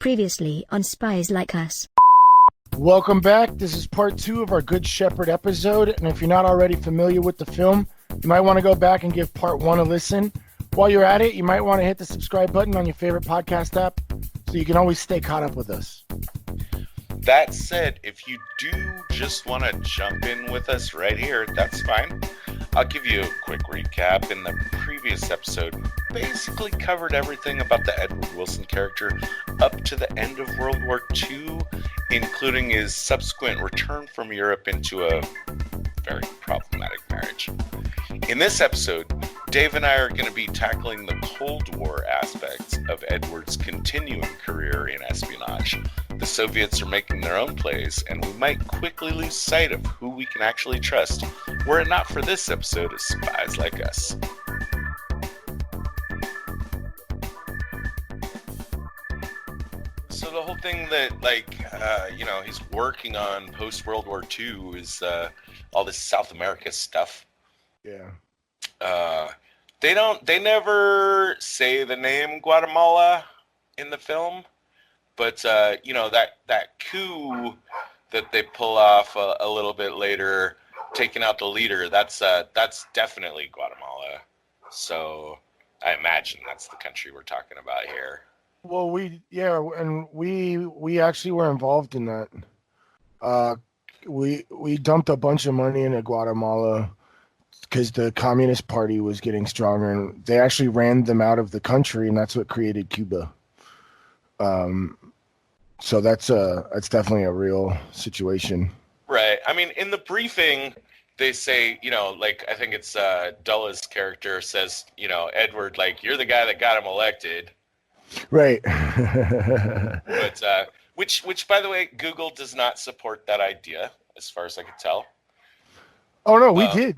Previously on Spies Like Us. Welcome back. This is part 2 of our Good Shepherd episode. And if you're not already familiar with the film, you might want to go back and give part 1 a listen. While you're at it, you might want to hit the subscribe button on your favorite podcast app so you can always stay caught up with us. That said, if you do just want to jump in with us right here, that's fine. I'll give you a quick recap. In the previous episode, we basically covered everything about the Edward Wilson character up to the end of World War II, including his subsequent return from Europe into a very problematic marriage. In this episode, Dave and I are going to be tackling the Cold War aspects of Edward's continuing career in espionage. The Soviets are making their own plays, and we might quickly lose sight of who we can actually trust, were it not for this episode of Spies Like Us. So the whole thing that, he's working on post-World War II is all this South America stuff. Yeah. They never say the name Guatemala in the film, but that coup that they pull off a little bit later, taking out the leader, that's definitely Guatemala. So I imagine that's the country we're talking about here. Well, we actually were involved in that. We dumped a bunch of money into Guatemala because the Communist Party was getting stronger, and they actually ran them out of the country, and that's what created Cuba. So that's definitely a real situation. Right. I mean, in the briefing, they say, I think it's Dulla's character says, Edward, you're the guy that got him elected. Right. But which by the way, Google does not support that idea, as far as I can tell. Oh no, we did.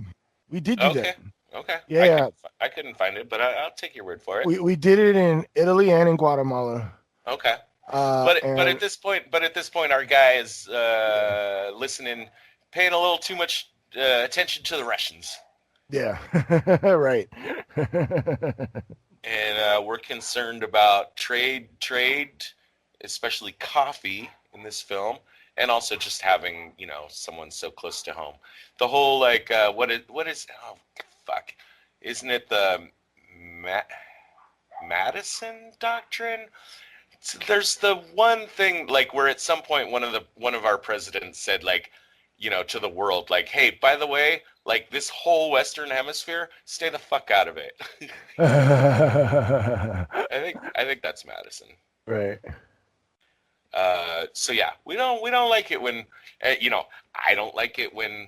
We did do that. Okay. Yeah. I couldn't find it, but I'll take your word for it. We did it in Italy and in Guatemala. Okay. But at this point, our guy is listening, paying a little too much attention to the Russians. Yeah. Right. And we're concerned about trade, especially coffee in this film, and also just having, someone so close to home. The whole, what is, oh, fuck. Isn't it the Madison Doctrine? There's the one thing, where at some point one of our presidents said, to the world, hey, by the way, this whole Western Hemisphere, stay the fuck out of it. I think that's Madison. Right. So yeah, we don't like it when, I don't like it when,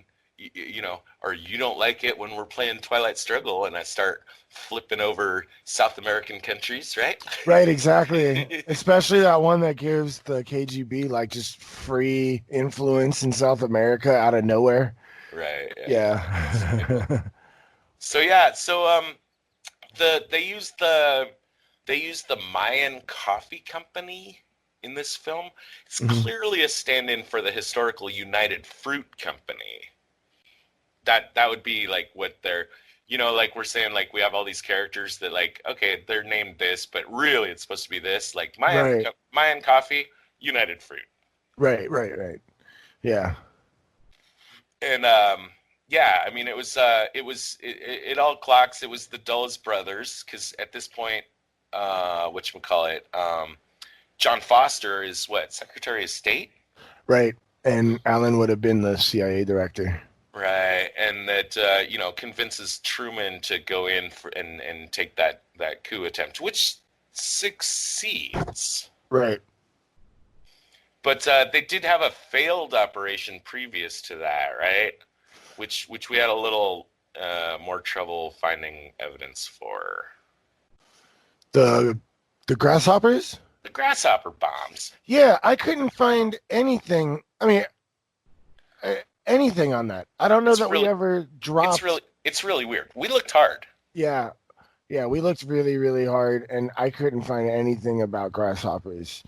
or you don't like it when we're playing Twilight Struggle and I start flipping over South American countries, right? Right, exactly. Especially that one that gives the KGB just free influence in South America out of nowhere. Right. Yeah. So they use the Mayan Coffee Company in this film. It's clearly a stand-in for the historical United Fruit Company. That would be what they're, we're saying, we have all these characters that okay, they're named this, but really it's supposed to be this, Mayan Coffee, United Fruit. Right. Yeah. And I mean, it all clocks. It was the Dulles brothers, because at this point, whatchamacallit, John Foster is Secretary of State? Right. And Allen would have been the CIA director. Right. And that, convinces Truman to go in and take that coup attempt, which succeeds. Right. But they did have a failed operation previous to that, right? Which we had a little more trouble finding evidence for. The grasshoppers? The grasshopper bombs. Yeah, I couldn't find anything. I mean, anything on that. I don't know we ever dropped. It's really weird. We looked hard. Yeah, we looked really, really hard, and I couldn't find anything about grasshoppers.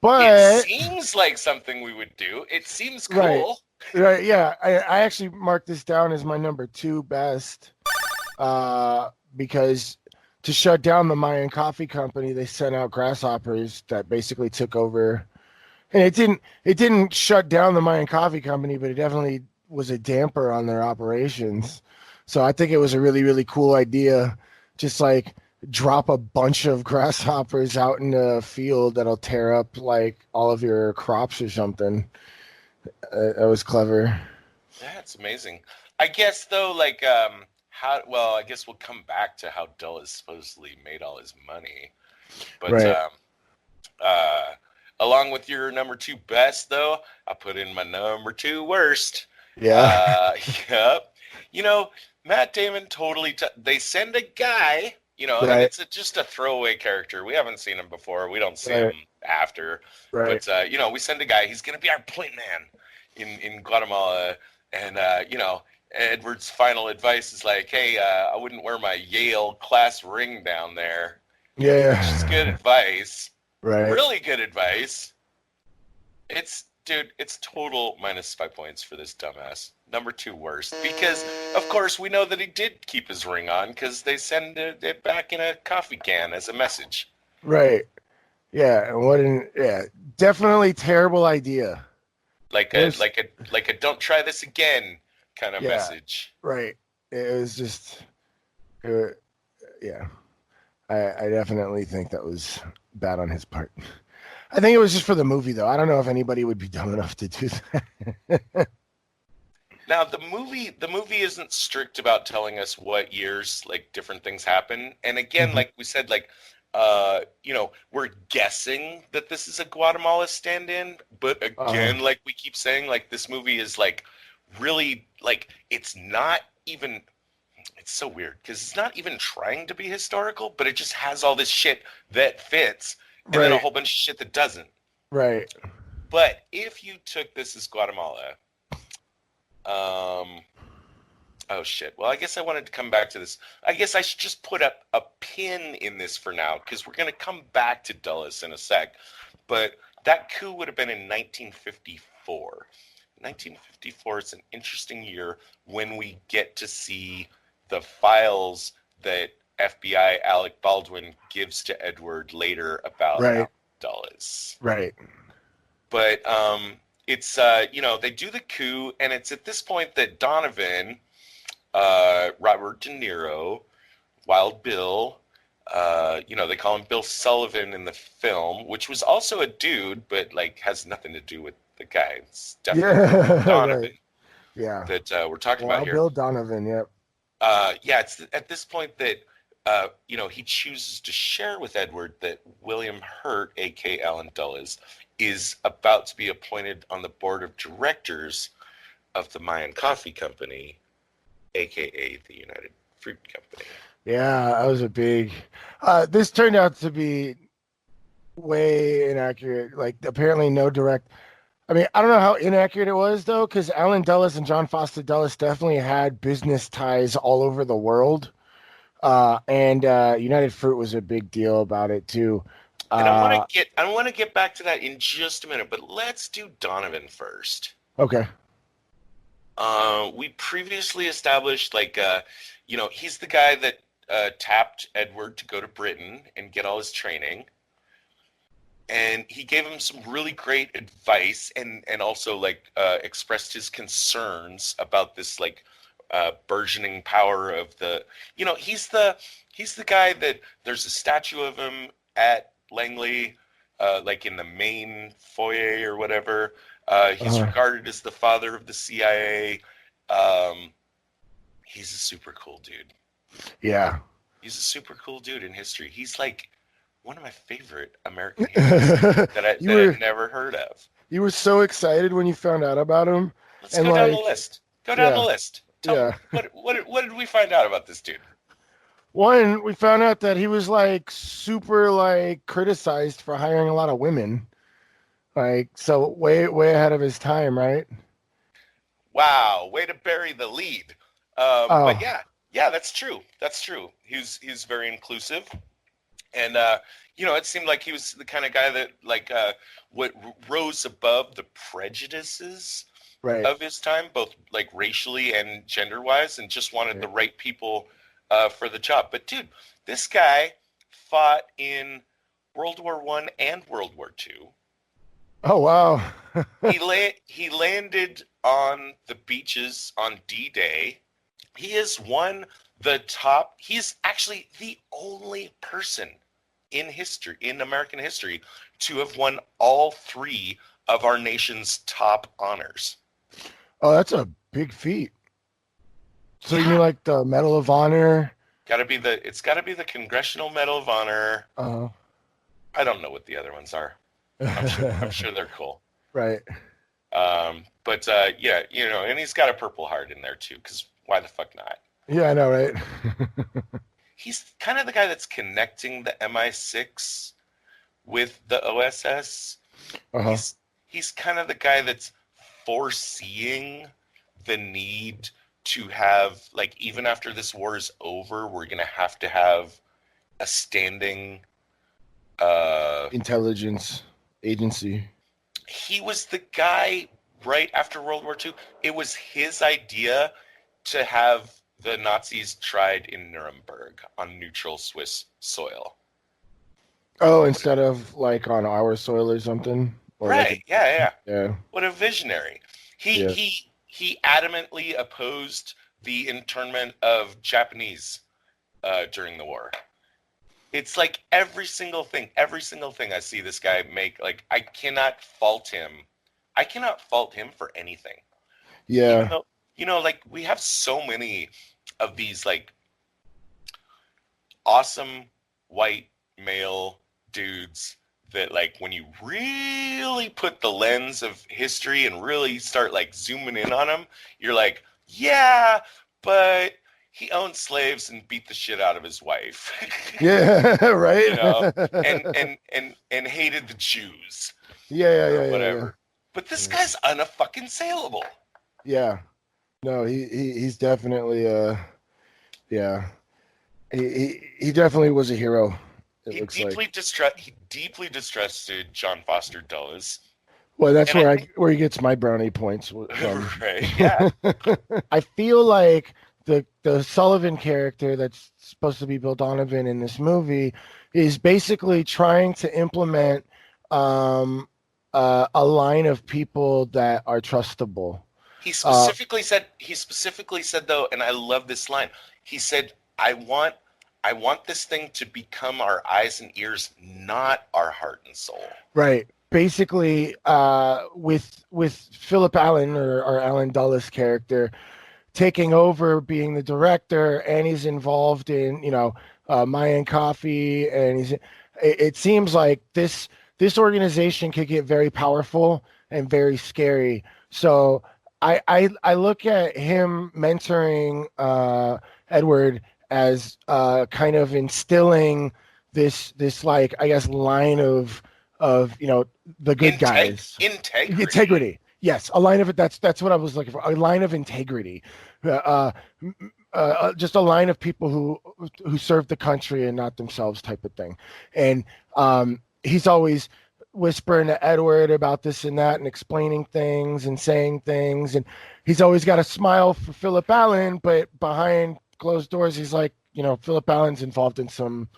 But it seems like something we would do. It seems cool. Right. Yeah. I actually marked this down as my number 2 best, because to shut down the Mayan coffee company, they sent out grasshoppers that basically took over. And it didn't shut down the Mayan coffee company, but it definitely was a damper on their operations. So I think it was a really, really cool idea. Just like drop a bunch of grasshoppers out in the field that'll tear up like all of your crops or something. That was clever. That's amazing. I guess though, like, how? Well, I guess we'll come back to how Dulles supposedly made all his money, but Right. along with your number two best, though, I put in my number two worst. Yeah. Yep. You know, Matt Damon totally. They send a guy, and Right. it's just a throwaway character. We haven't seen him before. We don't see Right. him after. Right. But we send a guy. He's gonna be our point man in Guatemala, and Edward's final advice is like, "Hey, I wouldn't wear my Yale class ring down there," which is good Yeah. advice. Right. Really good advice. It's total minus 5 points for this dumbass. Number two worst. Because, of course, we know that he did keep his ring on because they send it back in a coffee can as a message. Right. Yeah. Definitely terrible idea. Like a There's, like a like a don't try this again kind of yeah. message. Right. It was just, uh, yeah. I definitely think that was bad on his part. I think it was just for the movie, though. I don't know if anybody would be dumb enough to do that. Now the movie isn't strict about telling us what years like different things happen. And again, Mhm. like we said, like we're guessing that this is a Guatemala stand-in, but again, like we keep saying, like this movie is like really like it's not even it's so weird because it's not even trying to be historical, but it just has all this shit that fits and then a Right. whole bunch of shit that doesn't. Right. But if you took this as Guatemala, um, oh shit. Well, I guess I wanted to come back to this. I guess I should just put up a pin in this for now because we're going to come back to Dulles in a sec. But that coup would have been in 1954. 1954 is an interesting year when we get to see the files that FBI Alec Baldwin gives to Edward later about Right. Mount Dulles. Right. But it's they do the coup, and it's at this point that Donovan, Robert De Niro, Wild Bill, they call him Bill Sullivan in the film, which was also a dude, but like has nothing to do with the guy. It's definitely Yeah. Donovan Right. Yeah. that we're talking about Wild here. Bill Donovan. Yep. It's at this point that he chooses to share with Edward that William Hurt, aka Alan Dulles, is about to be appointed on the board of directors of the Mayan Coffee Company, aka the United Fruit Company. Yeah, that was a big. This turned out to be way inaccurate. Like, apparently, no direct. I mean, I don't know how inaccurate it was though, because Alan Dulles and John Foster Dulles definitely had business ties all over the world. And United Fruit was a big deal about it too. And Uh, I want to get back to that in just a minute, but let's do Donovan first. okay. We previously established, like, he's the guy that tapped Edward to go to Britain and get all his training. And he gave him some really great advice and also, like, expressed his concerns about this, like, burgeoning power of the, he's the guy that there's a statue of him at Langley, like in the main foyer or whatever. He's regarded as the father of the CIA. He's a super cool dude. Yeah. He's a super cool dude in history. He's like one of my favorite American heroes that I've never heard of. You were so excited when you found out about him. Let's go down the list. Go down the list. Tell me, what did we find out about this dude? One, we found out that he was like super like criticized for hiring a lot of women. Like, so way ahead of his time, right? Wow, way to bury the lead. But yeah, that's true. That's true. He's very inclusive, and it seemed like he was the kind of guy that like what rose above the prejudices Right. of his time, both like racially and gender-wise, and just wanted the right people for the job. But dude, this guy fought in World War I and World War II. Oh wow. He landed on the beaches on D-Day. He is he's actually the only person in American history, to have won all three of our nation's top honors. Oh, that's a big feat. So you Yeah. mean like the Medal of Honor? It's gotta be the Congressional Medal of Honor. Uh, I don't know what the other ones are. I'm sure they're cool. Right. But yeah, and he's got a Purple Heart in there too, because why the fuck not? Yeah, I know, right? He's kind of the guy that's connecting the MI6 with the OSS. Uh-huh. He's kind of the guy that's foreseeing the need to have, like, even after this war is over, we're going to have a standing intelligence agency. He was the guy right after World War II. It was his idea to have the Nazis tried in Nuremberg on neutral Swiss soil. Oh, instead of like on our soil or something? Or Right. like Yeah. What a visionary. He adamantly opposed the internment of Japanese during the war. It's like every single thing I see this guy make, like, I cannot fault him for anything. Yeah. Even though, like, we have so many of these, like, awesome white male dudes that, like, when you really put the lens of history and really start, like, zooming in on them, you're like, yeah, but he owned slaves and beat the shit out of his wife. Yeah, right. and hated the Jews. Yeah. Whatever. Yeah. But this guy's unfucking saleable. Yeah. No, he's definitely yeah. He definitely was a hero. He deeply distrusted John Foster Dulles. Well, that's where he gets my brownie points from. Right. Yeah. I feel like the Sullivan character that's supposed to be Bill Donovan in this movie is basically trying to implement a line of people that are trustable. He specifically said though, and I love this line. He said, I want this thing to become our eyes and ears, not our heart and soul. Right. Basically, with Philip Allen or Alan Dulles' character taking over being the director, and he's involved in Mayan Coffee, and it seems like this organization could get very powerful and very scary. So I look at him mentoring Edward as kind of instilling this like, I guess, line of the good guys. Integrity. Yes, a line of it. That's what I was looking for. A line of integrity. Just a line of people who serve the country and not themselves, type of thing. And he's always whispering to Edward about this and that and explaining things and saying things. And he's always got a smile for Philip Allen, but behind closed doors, he's like, Philip Allen's involved in some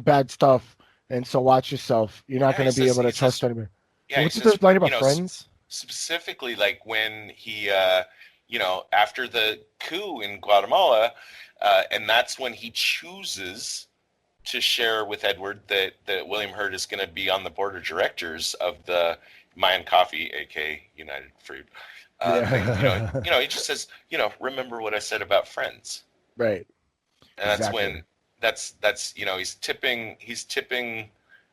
bad stuff. And so watch yourself. You're not going to be able to trust anybody. Yeah, what's the line about friends? Specifically, like when he, after the coup in Guatemala, and that's when he chooses to share with Edward that William Hurt is going to be on the board of directors of the Mayan Coffee, aka United Fruit. He just says, remember what I said about friends. Right. And exactly. That's he's tipping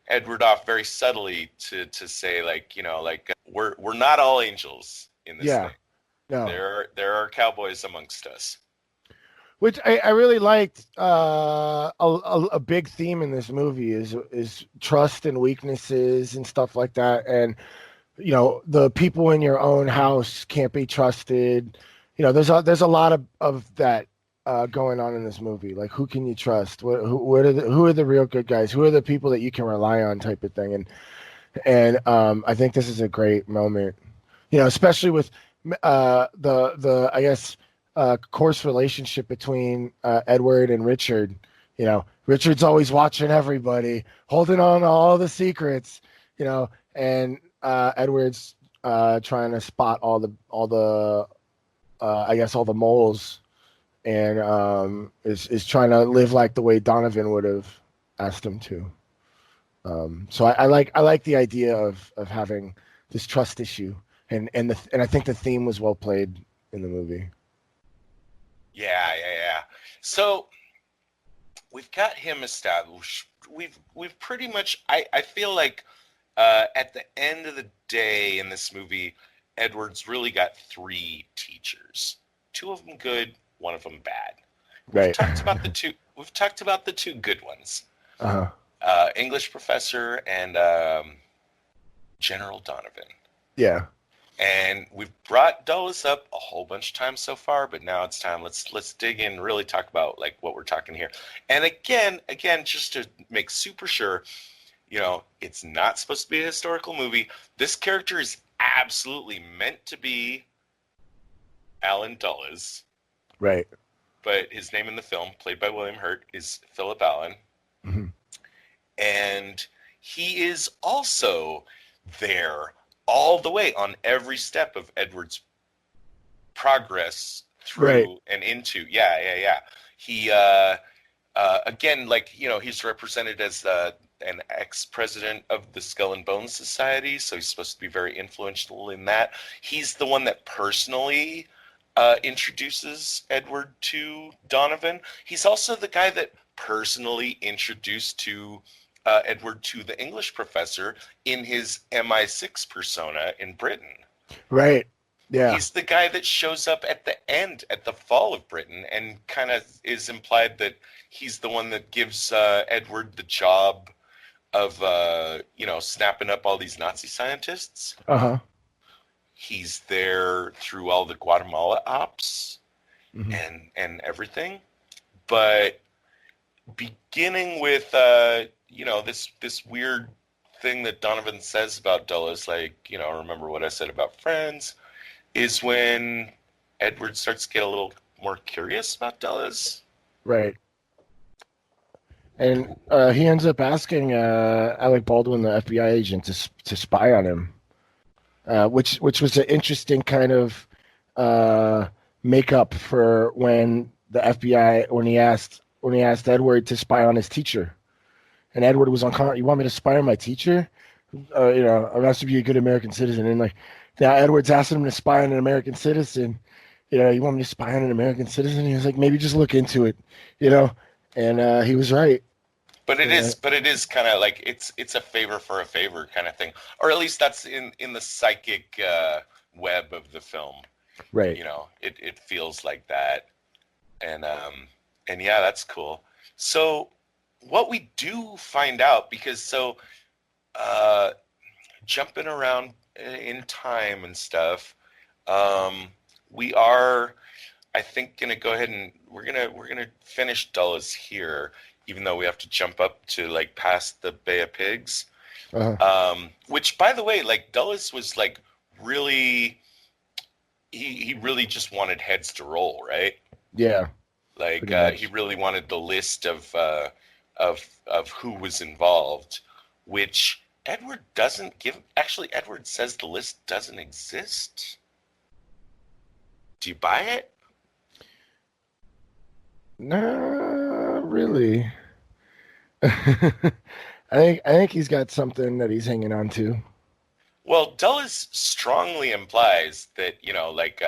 Edward off very subtly to say, like, we're not all angels in this thing. No. There are cowboys amongst us. Which I really liked. A big theme in this movie is trust and weaknesses and stuff like that. And the people in your own house can't be trusted. There's a lot of that going on in this movie. Like, who can you trust? Who are the real good guys? Who are the people that you can rely on, type of thing. And I think this is a great moment. Especially with the I guess course relationship between Edward and Richard. You know, Richard's always watching everybody, holding on to all the secrets. You know, and Edward's trying to spot all the I guess all the moles, and is trying to live like the way Donovan would have asked him to. So I like the idea of having this trust issue, and I think the theme was well played in the movie. Yeah. So we've got him established. We've pretty much. I feel like at the end of the day in this movie, Edward's really got three teachers. Two of them good, one of them bad. We've Right. talked about the two. We've talked about the two good ones. Uh-huh. English professor and General Donovan. Yeah. And we've brought Dulles up a whole bunch of times so far, but now it's time. Let's dig in, really talk about like what we're talking here. And again, just to make super sure, you know, it's not supposed to be a historical movie. This character is absolutely meant to be Alan Dulles, Right. but his name in the film, played by William Hurt, is Philip Allen. Mm-hmm. And he is also there all the way on every step of Edward's progress through Right. and into. Yeah. He, again, like, you know, he's represented as an ex-president of the Skull and Bones Society, so he's supposed to be very influential in that. He's the one that personally introduces Edward to Donovan. He's also the guy that personally introduced Edward to the English professor in his MI6 persona in Britain. Right. Yeah. He's the guy that shows up at the end, at the fall of Britain, and kind of is implied that he's the one that gives Edward the job of, you know, snapping up all these Nazi scientists. Uh-huh. He's there through all the Guatemala ops Mm-hmm. and everything. But beginning with, you know, this weird thing that Donovan says about Dulles, like, you know, remember what I said about friends, is when Edward starts to get a little more curious about Dulles. Right. And he ends up asking Alec Baldwin, the FBI agent, to spy on him, which was an interesting kind of makeup for when the FBI when he asked Edward to spy on his teacher, and Edward was on. You want me to spy on my teacher? You know, I'm supposed to be a good American citizen, and like now Edward's asking him to spy on an American citizen. You know, you want me to spy on an American citizen? He was like, maybe just look into it. You know. And he was right. But it is kind of like it's a favor for a favor kind of thing, or at least that's in the psychic web of the film. Right. You know, it feels like that, and yeah, that's cool. So what we do find out, because jumping around in time and stuff, we are, I think, gonna go ahead and we're gonna finish Dulles here, even though we have to jump up to like past the Bay of Pigs. Uh-huh. Which, by the way, like Dulles was like really, he really just wanted heads to roll, right? Yeah. Like Pretty much. he really wanted the list of who was involved, which Edward doesn't give. Actually, Edward says the list doesn't exist. Do you buy it? Nah, really. I think he's got something that he's hanging on to. Well, Dulles strongly implies that, you know, like,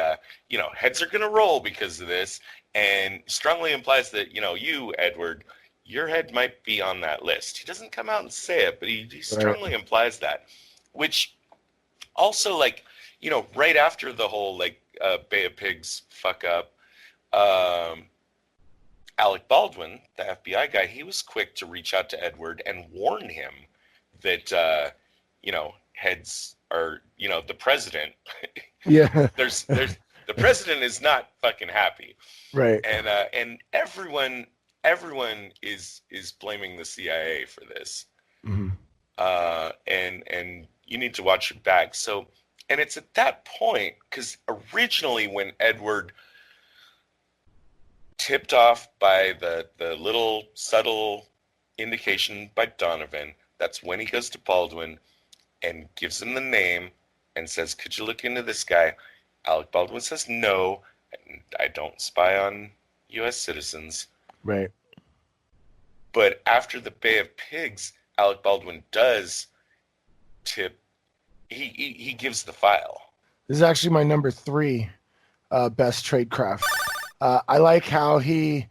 you know, heads are going to roll because of this, and strongly implies that, you know, you, Edward, your head might be on that list. He doesn't come out and say it, but he strongly implies that, which also, like, you know, right after the whole, like, Bay of Pigs fuck up, Alec Baldwin, the FBI guy, he was quick to reach out to Edward and warn him that, you know, heads are, you know, the president. Yeah. there's the president is not fucking happy, Right. and everyone is blaming the CIA for this, Mm-hmm. and you need to watch your back. So, and it's at that point, because originally when Edward tipped off by the little subtle indication by Donovan. That's when he goes to Baldwin and gives him the name and says, "Could you look into this guy?" Alec Baldwin says, "No, I don't spy on U.S. citizens." Right. But after the Bay of Pigs, Alec Baldwin does tip. He gives the file. This is actually my number 3 best tradecraft. I like how he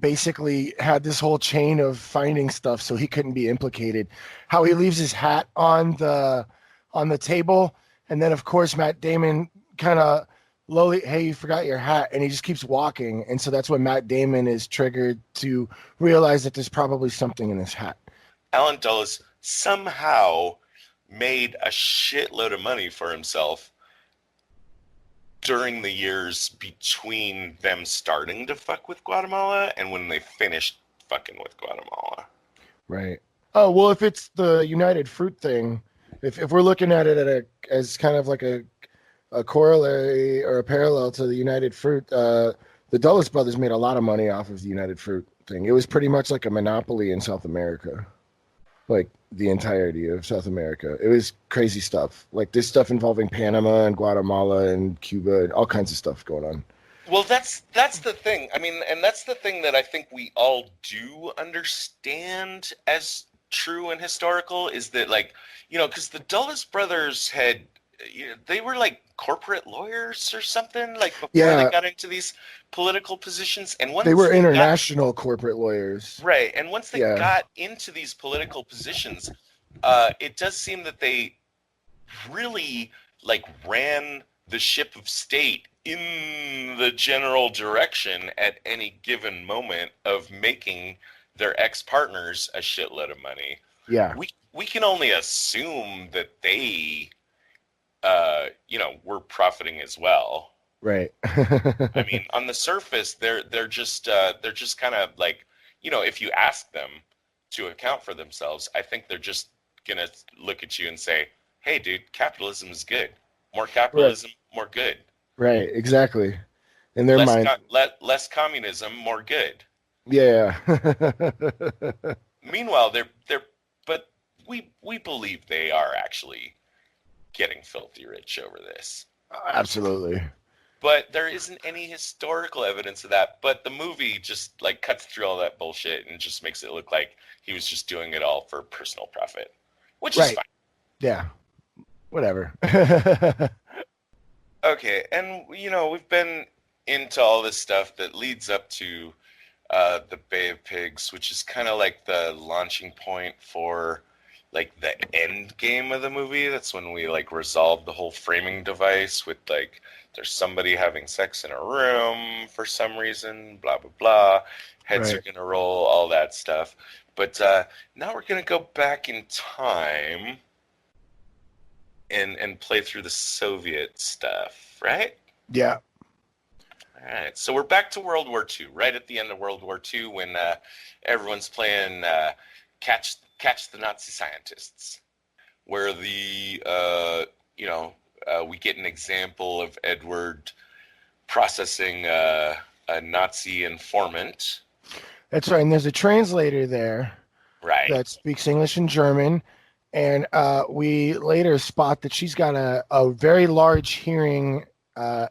basically had this whole chain of finding stuff so he couldn't be implicated. How he leaves his hat on the table, and then of course Matt Damon kind of lowly, "Hey, you forgot your hat," and he just keeps walking, and so that's when Matt Damon is triggered to realize that there's probably something in his hat. Alan Dulles somehow made a shitload of money for himself during the years between them starting to fuck with Guatemala and when they finished fucking with Guatemala. Right. Oh, well, if it's the United Fruit thing, if we're looking at it as kind of like a corollary or a parallel to the United Fruit, the Dulles brothers made a lot of money off of the United Fruit thing. It was pretty much like a monopoly in South America, like the entirety of South America. It was crazy stuff. Like this stuff involving Panama and Guatemala and Cuba and all kinds of stuff going on. Well, that's the thing. I mean, and that's the thing that I think we all do understand as true and historical is that, like, because the Dulles brothers had, they were like corporate lawyers or something, like before they got into these political positions. And once they were international corporate lawyers, right? And once they got into these political positions, it does seem that they really like ran the ship of state in the general direction at any given moment of making their ex-partners a shitload of money. Yeah. We can only assume that they were profiting as well. Right. I mean, on the surface, they're just kind of like, if you ask them to account for themselves, I think they're just gonna look at you and say, "Hey, dude, capitalism is good. More capitalism, more good." Right. Exactly. In their mind, less communism, more good. Yeah. Meanwhile, but we believe they are actually getting filthy rich over this. Absolutely. But there isn't any historical evidence of that. But the movie just like cuts through all that bullshit and just makes it look like he was just doing it all for personal profit, which is fine. Yeah. Whatever. Okay, and we've been into all this stuff that leads up to the Bay of Pigs, which is kind of like the launching point for like the end game of the movie. That's when we like resolve the whole framing device with like there's somebody having sex in a room for some reason, blah blah blah. Heads are gonna roll, all that stuff. But now we're gonna go back in time and play through the Soviet stuff, right? Yeah. All right, so we're back to World War II, right at the end of World War II when everyone's playing Catch the Nazi Scientists, where we get an example of Edward processing a Nazi informant. That's right, and there's a translator there, right, that speaks English and German, and we later spot that she's got a very large hearing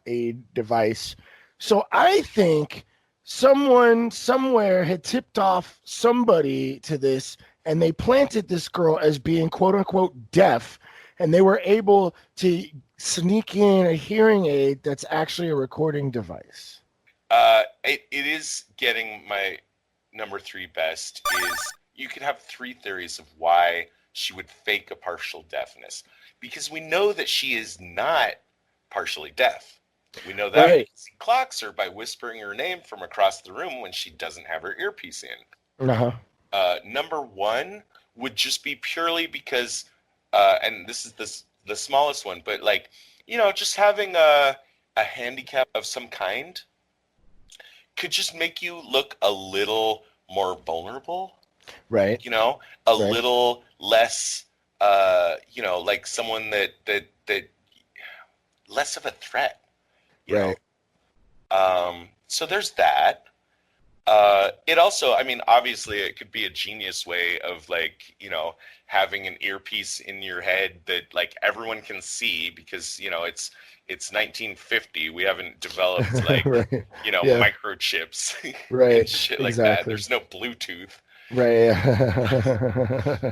aid device. So I think someone somewhere had tipped off somebody to this, and they planted this girl as being quote unquote deaf, and they were able to sneak in a hearing aid that's actually a recording device. It is getting my number 3 best. Is you could have 3 theories of why she would fake a partial deafness, because we know that she is not partially deaf. We know that because he clocks her by whispering her name from across the room when she doesn't have her earpiece in. Number 1 would just be purely because, and this is the smallest one, but like, just having a handicap of some kind could just make you look a little more vulnerable. Right. A little less, like someone that less of a threat. So there's that. It also, I mean, obviously, it could be a genius way of like, having an earpiece in your head that like everyone can see because it's 1950. We haven't developed like Right. Yeah. microchips and Right. shit like that. Exactly. There's no Bluetooth. Right. Yeah.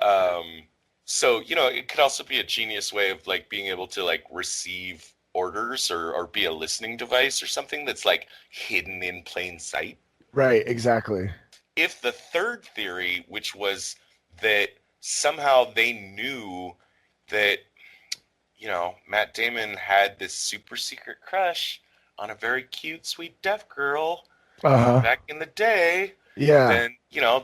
Um, so it could also be a genius way of like being able to like receive orders or be a listening device or something that's like hidden in plain sight. Right. Exactly. If the third theory, which was that somehow they knew that, Matt Damon had this super secret crush on a very cute, sweet deaf girl Uh-huh. back in the day, Yeah. then,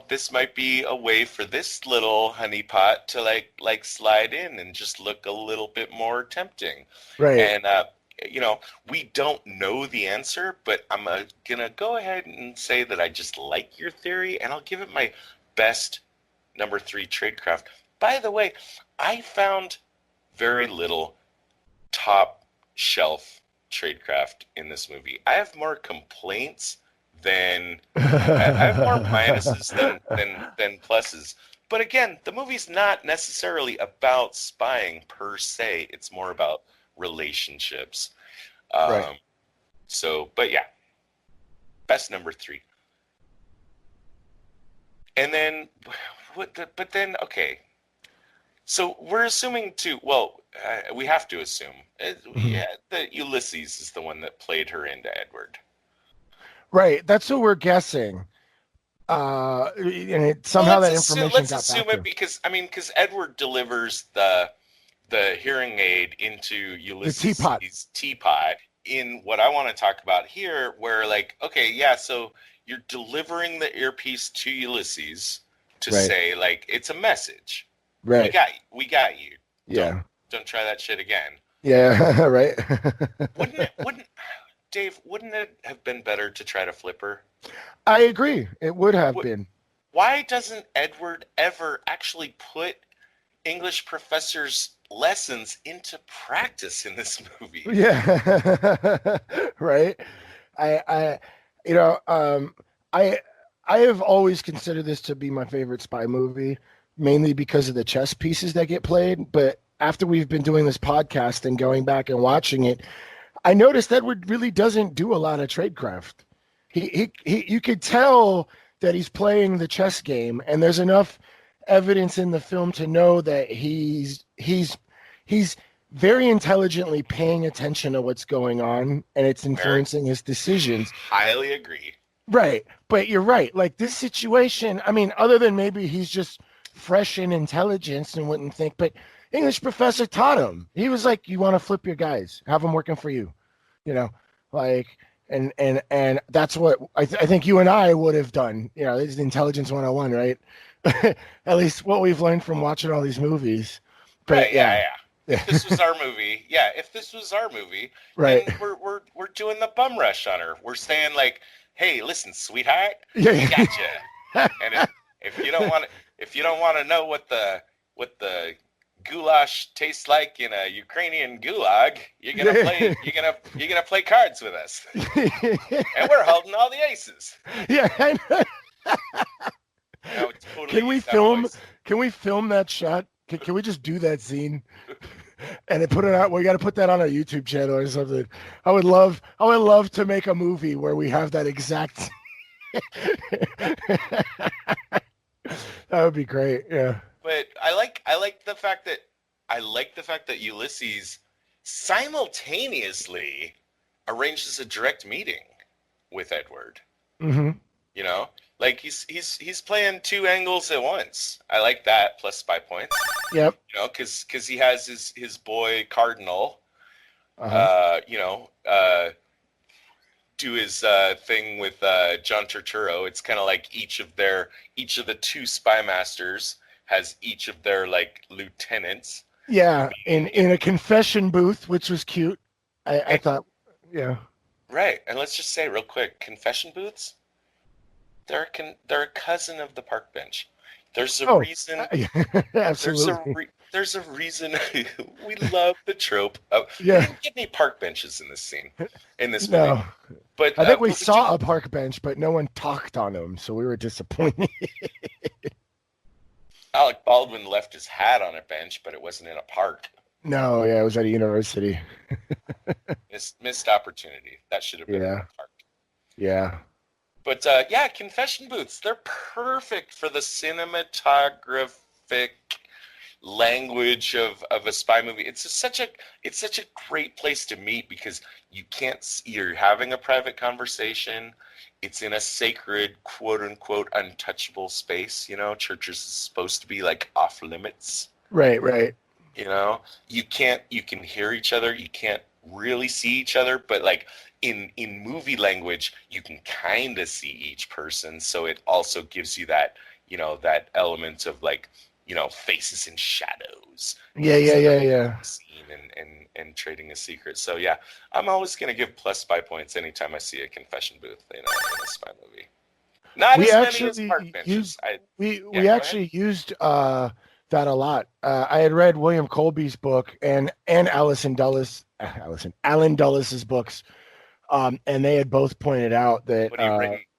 this might be a way for this little honeypot to like slide in and just look a little bit more tempting. Right. And we don't know the answer, but I'm gonna go ahead and say that I just like your theory, and I'll give it my best number 3 tradecraft. By the way, I found very little top shelf tradecraft in this movie. I have more complaints than I have more minuses than pluses. But again, the movie's not necessarily about spying per se. It's more about relationships. Right. But yeah, best number 3. And then, okay. So we're assuming too, well, we have to assume, Mhm. that Ulysses is the one that played her into Edward. Right. That's what we're guessing. And Well, somehow that information let's got assume back to it him. because Edward delivers the hearing aid into The teapot. Ulysses' teapot in what I want to talk about here, where like, okay, yeah, so you're delivering the earpiece to Ulysses to Right. say like it's a message. Right. We got you. Yeah. Don't try that shit again. Yeah. Right. Wouldn't Dave, wouldn't it have been better to try to flip her? I agree. It would have What, been. why doesn't Edward ever actually put English professors' lessons into practice in this movie? Yeah. Right. I you know, I I have always considered this to be my favorite spy movie, mainly because of the chess pieces that get played. But after we've been doing this podcast and going back and watching it, I noticed Edward really doesn't do a lot of tradecraft. You could tell that he's playing the chess game, and there's enough evidence in the film to know that he's very intelligently paying attention to what's going on, and it's Very influencing his decisions. highly agree. Right, but you're right. Like this situation, I mean, other than maybe he's just fresh in intelligence and wouldn't think, but English professor taught him. He was like, "You want to flip your guys, have them working for you," you know, like, and that's what I think you and I would have done. This is intelligence 101, right? At least what we've learned from watching all these movies. But Right, yeah, yeah, yeah. yeah, If this was our movie, right, then we're doing the bum rush on her. We're saying like, "Hey, listen, sweetheart, we yeah, got you." And if you don't want to know what the goulash tastes like in a Ukrainian gulag, you're gonna play cards with us, and we're holding all the aces. yeah. I know. Totally Can we use that film? voice. Can we film that shot? Can we just do that scene and then put it out? We got to put that on our YouTube channel or something. I would love to make a movie where we have that exact. That would be great. Yeah. But I like the fact that Ulysses simultaneously arranges a direct meeting with Edward. Hmm. You know, like he's playing two angles at once. I like that, plus spy points. Yep. Because he has his boy Cardinal. Uh-huh. Do his thing with John Turturro. It's kind of like each of the two spy masters has each of their like lieutenants. Yeah. In a confession booth, which was cute. I thought. Yeah. Right, and let's just say real quick, confession booths. They're a cousin of the park bench. There's a Oh. reason. There's Absolutely. there's a reason we love the trope of we Yeah. didn't get any park benches in this scene, in this movie. No. But I think we we saw do. a park bench, but no one talked on them, so we were disappointed. Alec Baldwin left his hat on a bench, but it wasn't in a park. No, yeah, it was at a university. Missed opportunity. That should have been in Yeah. a park. Yeah. But yeah, confession booths, they're perfect for the cinematographic language of a spy movie. It's such a great place to meet because you're having a private conversation. It's in a sacred, quote unquote, untouchable space. Churches is supposed to be like off limits. Right, right. You can hear each other. You can't really see each other, but like in movie language, you can kind of see each person. So it also gives you that, that element of like, faces and shadows. Yeah. Scene and trading a secret. So yeah, I'm always gonna give plus spy points anytime I see a confession booth in a spy movie. Not We as many as actually park benches. we Go ahead. actually used that a lot. I had read William Colby's book and Alan Dulles' books, and they had both pointed out that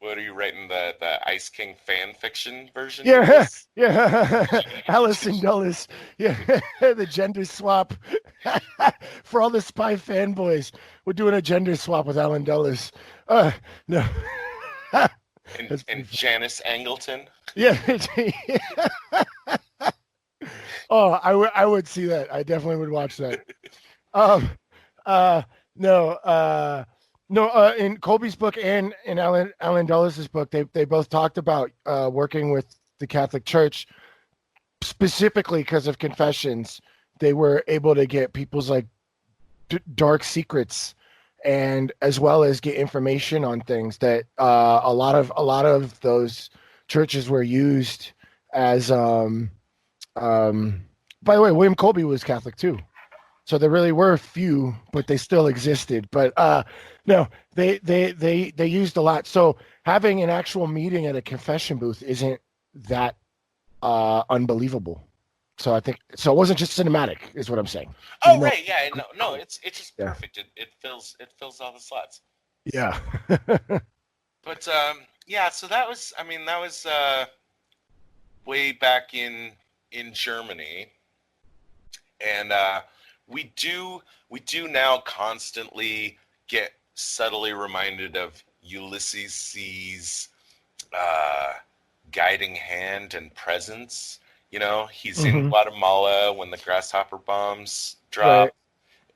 What are you writing the Ice King fan fiction version? yeah, yeah, Alison Dulles, yeah, the gender swap for all the spy fanboys. We're doing a gender swap with Alan Dulles. No. And Janice Angleton. Yeah. Oh, I would see that. I definitely would watch that. Um, no. In Colby's book and in Alan Dulles' book, they both talked about working with the Catholic Church specifically because of confessions. They were able to get people's like dark secrets, and as well as get information on things that a lot of those churches were used as. By the way, William Colby was Catholic too. So there really were a few, but they still existed. But no, they used a lot. So having an actual meeting at a confession booth isn't that unbelievable. So I think so. It wasn't just cinematic, is what I'm saying. Oh right, yeah, no, it's just perfect. It fills all the slots. Yeah. But yeah, so that was way back in Germany, and we do now constantly get subtly reminded of Ulysses C's guiding hand and presence. He's in Guatemala when the grasshopper bombs drop.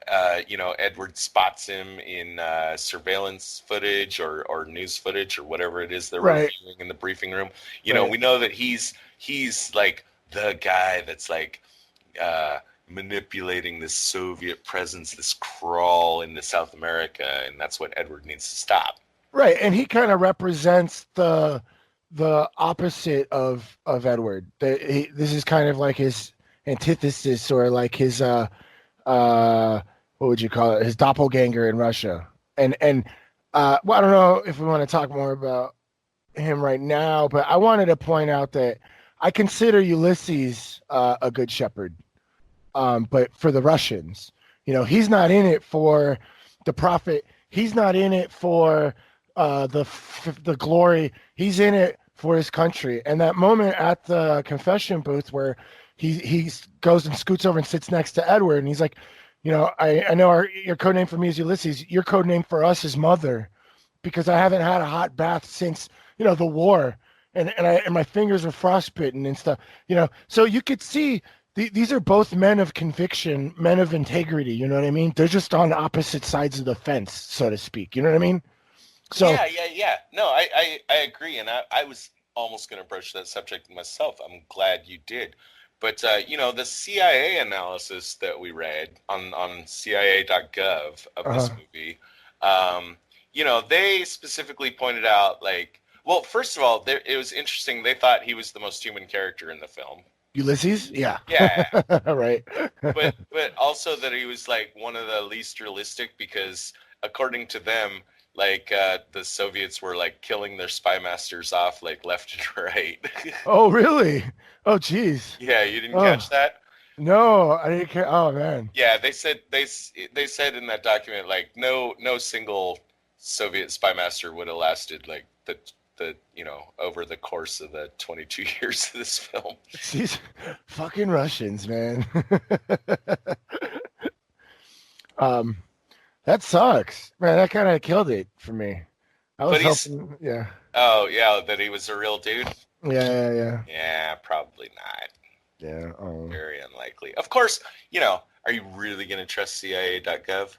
Right. Edward spots him in surveillance footage or news footage or whatever it is they're reviewing in the briefing room. We know that he's like the guy that's like manipulating this Soviet presence, this crawl into South America, and that's what Edward needs to stop. Right, and he kind of represents the opposite of Edward. This is kind of like his antithesis, or like his what would you call it? His doppelganger in Russia. And well, I don't know if we want to talk more about him right now, but I wanted to point out that I consider Ulysses a good shepherd. But for the Russians, he's not in it for the profit. He's not in it for the glory. He's in it for his country. And that moment at the confession booth where he goes and scoots over and sits next to Edward, and he's like, I know your code name for me is Ulysses. Your code name for us is Mother, because I haven't had a hot bath since the war, and my fingers are frostbitten and stuff. So you could see these are both men of conviction, men of integrity. You know what I mean? They're just on opposite sides of the fence, so to speak. You know what I mean? So yeah. No, I agree, and I was almost going to broach that subject myself. I'm glad you did. But the CIA analysis that we read on CIA.gov of this movie, they specifically pointed out, like, well, first of all, it was interesting. They thought he was the most human character in the film. Ulysses, yeah. Right. but also that he was like one of the least realistic, because according to them, like the Soviets were like killing their spy masters off like left and right. Oh, really? Oh, geez. Yeah, you didn't catch that? No, I didn't care. Oh man. Yeah, they said in that document like no single Soviet spy master would have lasted like the over the course of the 22 years of this film. These fucking Russians, man. um, that sucks, man. That kind of killed it for me. I was But he's hoping, yeah, oh yeah, that he was a real dude. yeah. Yeah, probably not. Yeah. Very unlikely. Of course, are you really going to trust CIA.gov?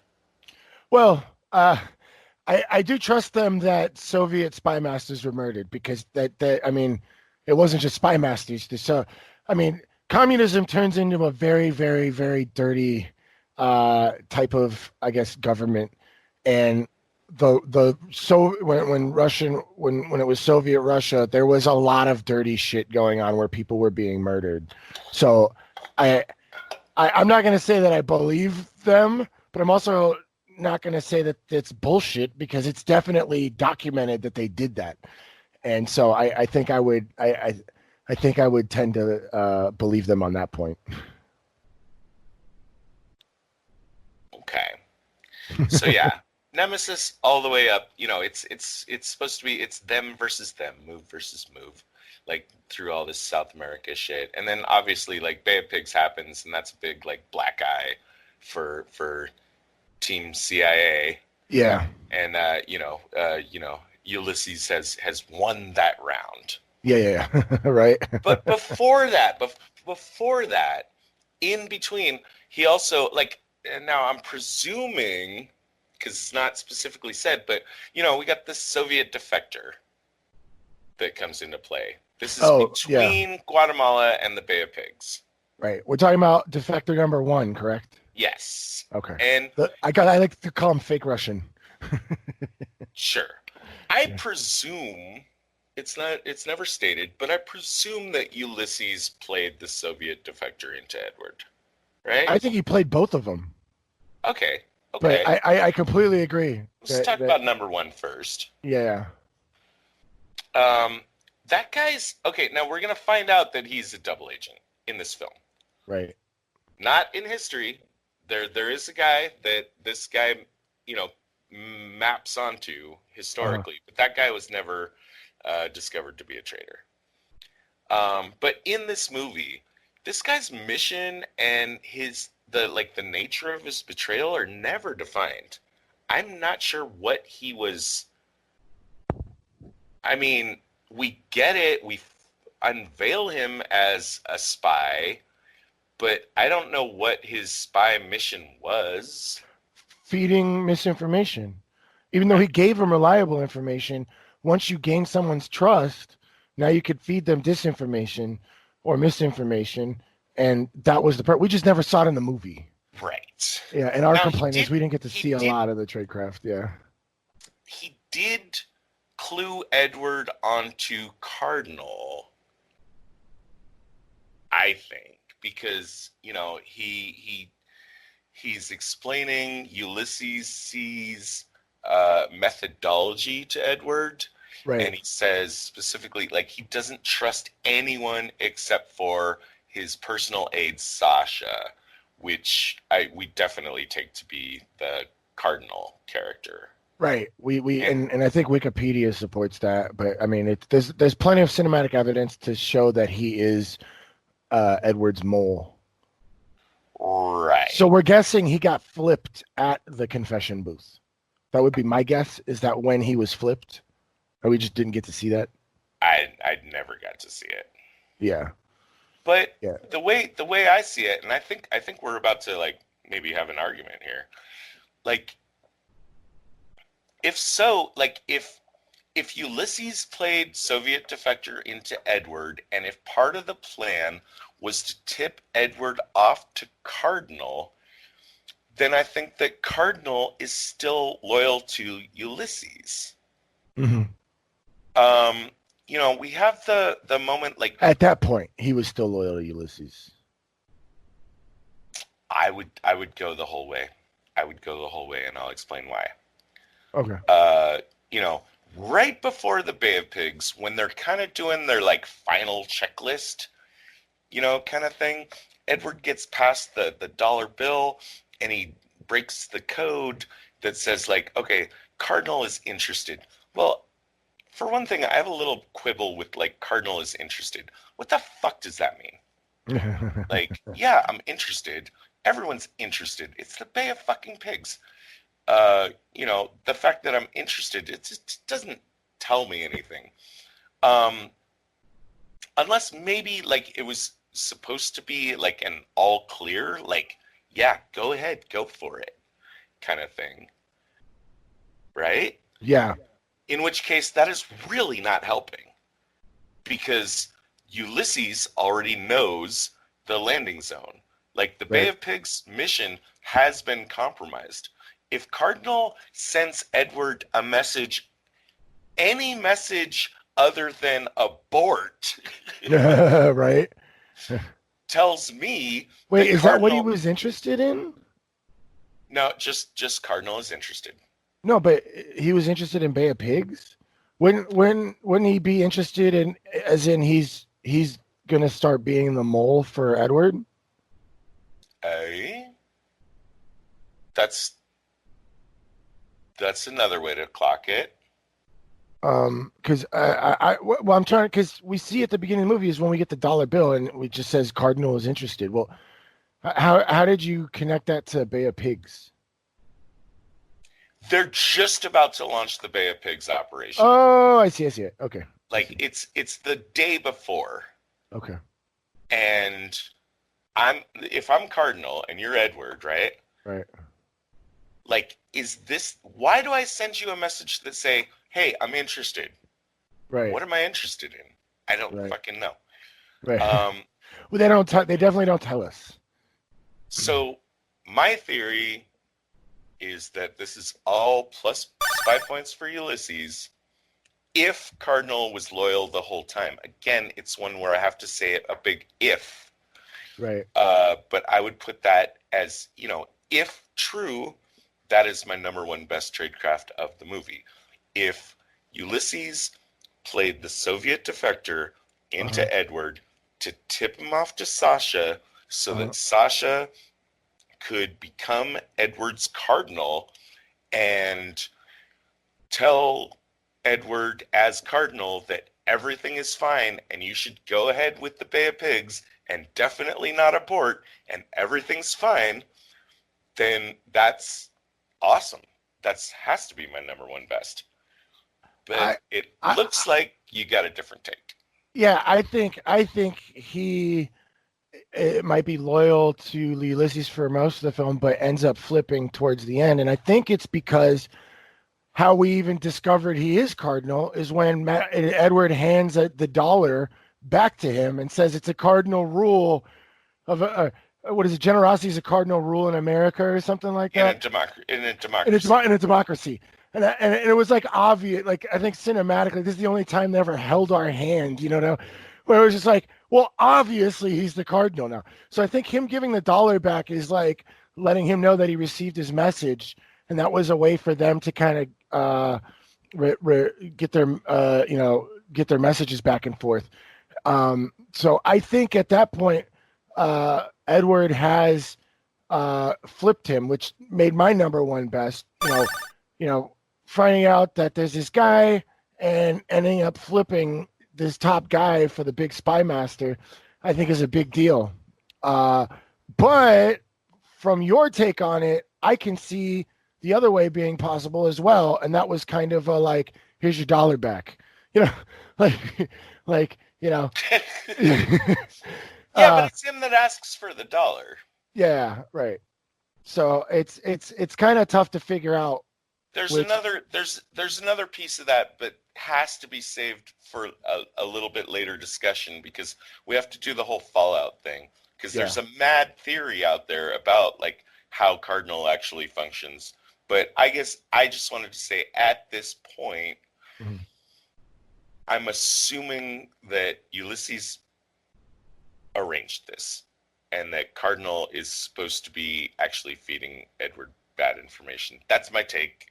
Well, I do trust them that Soviet spy masters were murdered because that I mean, it wasn't just spy masters. So, I mean, communism turns into a very, very, very dirty type of, I guess, government, and when it was Soviet Russia, there was a lot of dirty shit going on where people were being murdered. So, I I'm not going to say that I believe them, but I'm also not going to say that it's bullshit because it's definitely documented that they did that. And so I think I think I would tend to believe them on that point. Okay. So yeah, Nemesis all the way up. It's supposed to be it's them versus them, move versus move, like through all this South America shit, and then obviously like Bay of Pigs happens, and that's a big like black eye for Team CIA, Yeah. and Ulysses has won that round. Yeah. Right. But before that, in between, he also like. And now I'm presuming, because it's not specifically said, but we got this Soviet defector that comes into play. This is between Guatemala and the Bay of Pigs. Right. We're talking about defector number 1, correct? Yes. Okay. And I like to call him fake Russian. Sure. I presume it's never stated, but I presume that Ulysses played the Soviet defector into Edward. Right? I think he played both of them. Okay. But I completely agree. Let's talk about number 1 first. Yeah. That guy's okay. Now we're gonna find out that he's a double agent in this film. Right. Not in history. There is a guy that this guy, maps onto historically, but that guy was never discovered to be a traitor. But in this movie, this guy's mission and the nature of his betrayal are never defined. I'm not sure what he was. I mean, we get it. We unveil him as a spy, but I don't know what his spy mission was. Feeding misinformation. Even though he gave him reliable information, once you gain someone's trust, now you could feed them disinformation or misinformation. And that was the part. We just never saw it in the movie. Right. Yeah, and our complaint is we didn't get to see a lot of the tradecraft. Yeah. He did clue Edward onto Cardinal, I think, because, he's explaining Ulysses' methodology to Edward. Right. And he says specifically, like, he doesn't trust anyone except for his personal aide Sasha, which we definitely take to be the Cardinal character. Right. And I think Wikipedia supports that, but I mean, there's plenty of cinematic evidence to show that he is Edward's mole. Right. So we're guessing he got flipped at the confession booth. That would be my guess. Is that when he was flipped, or we just didn't get to see that? I never got to see it. Yeah. But the way I see it, and I think we're about to like maybe have an argument here. Like, if so, like if Ulysses played Soviet defector into Edward, and if part of the plan was to tip Edward off to Cardinal, then I think that Cardinal is still loyal to Ulysses. Mm-hmm. We have the moment like at that point he was still loyal to Ulysses. I would go the whole way. I would go the whole way, and I'll explain why. Okay. Right before the Bay of Pigs, when they're kind of doing their like final checklist, kind of thing, Edward gets past the dollar bill and he breaks the code that says, like, okay, Cardinal is interested. Well, for one thing, I have a little quibble with, like, Cardinal is interested. What the fuck does that mean? Like, yeah, I'm interested. Everyone's interested. It's the Bay of fucking Pigs. The fact that I'm interested, it just doesn't tell me anything. Unless maybe, like, it was supposed to be like an all clear, like, yeah, go ahead, go for it kind of thing. Right? Yeah. In which case, that is really not helping. Because Ulysses already knows the landing zone. Like, the Bay of Pigs mission has been compromised. If Cardinal sends Edward a message, any message other than abort, right, tells me. Wait, is that what he was interested in? No, just Cardinal is interested. No, but he was interested in Bay of Pigs. Wouldn't he be interested in, as in he's gonna start being the mole for Edward? That's another way to clock it. Because I'm trying, because we see at the beginning of the movie is when we get the dollar bill and it just says Cardinal is interested. Well, how did you connect that to Bay of Pigs? They're just about to launch the Bay of Pigs operation. Oh, I see it. Okay. Like, it's the day before. Okay. And if I'm Cardinal and you're Edward, right? Right. Like, why do I send you a message that say, hey, I'm interested? Right. What am I interested in? I don't fucking know. Right. Well, they don't. They definitely don't tell us. So my theory is that this is all plus 5 points for Ulysses if Cardinal was loyal the whole time. Again, it's one where I have to say a big if. Right. But I would put that as, if true, that is my number one best tradecraft of the movie. If Ulysses played the Soviet defector into Edward to tip him off to Sasha so that Sasha could become Edward's cardinal and tell Edward as cardinal that everything is fine and you should go ahead with the Bay of Pigs and definitely not abort and everything's fine, then that's awesome. That has to be my number one best. But it looks like you got a different take. Yeah, I think he might be loyal to Ulysses for most of the film, but ends up flipping towards the end. And I think it's because how we even discovered he is cardinal is when Edward hands the dollar back to him and says it's a cardinal rule of what is it? Generosity is a cardinal rule in America or something like that. In a democracy. And it was like obvious, like I think cinematically, this is the only time they ever held our hand, where it was just like, well, obviously he's the cardinal now. So I think him giving the dollar back is like letting him know that he received his message, and that was a way for them to kind of get their messages back and forth. So I think at that point, Edward has flipped him, which made my number one best. Finding out that there's this guy and ending up flipping this top guy for the big spy master, I think is a big deal. But from your take on it, I can see the other way being possible as well. And that was kind of like, here's your dollar back, like. Yeah, but it's him that asks for the dollar. Yeah, right. So it's kind of tough to figure out. There's another piece of that, but has to be saved for a little bit later discussion because we have to do the whole Fallout thing. Because there's a mad theory out there about like how Cardinal actually functions. But I guess I just wanted to say at this point, I'm assuming that Ulysses arranged this and that Cardinal is supposed to be actually feeding Edward bad information. That's my take.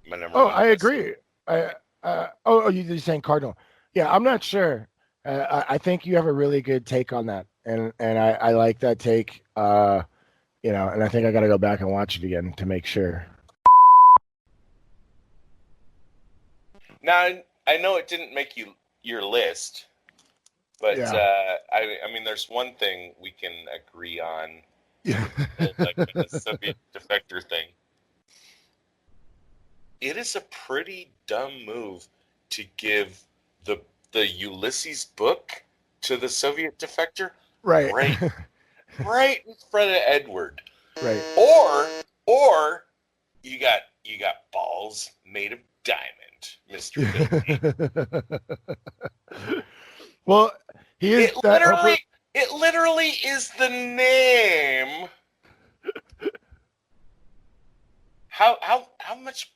My number one. I agree. You're saying Cardinal. Yeah, I'm not sure. I think you have a really good take on that. and I like that take. You know, and I think I got to go back and watch it again to make sure. Now, I know it didn't make your list, but Yeah. I mean, there's one thing we can agree on, Yeah. like the Soviet defector thing. It is a pretty dumb move to give the Ulysses book to the Soviet defector Right. right in front of Edward. Right. Or you got balls made of diamond, Mr. Billy. Well, he is It literally is the name. How much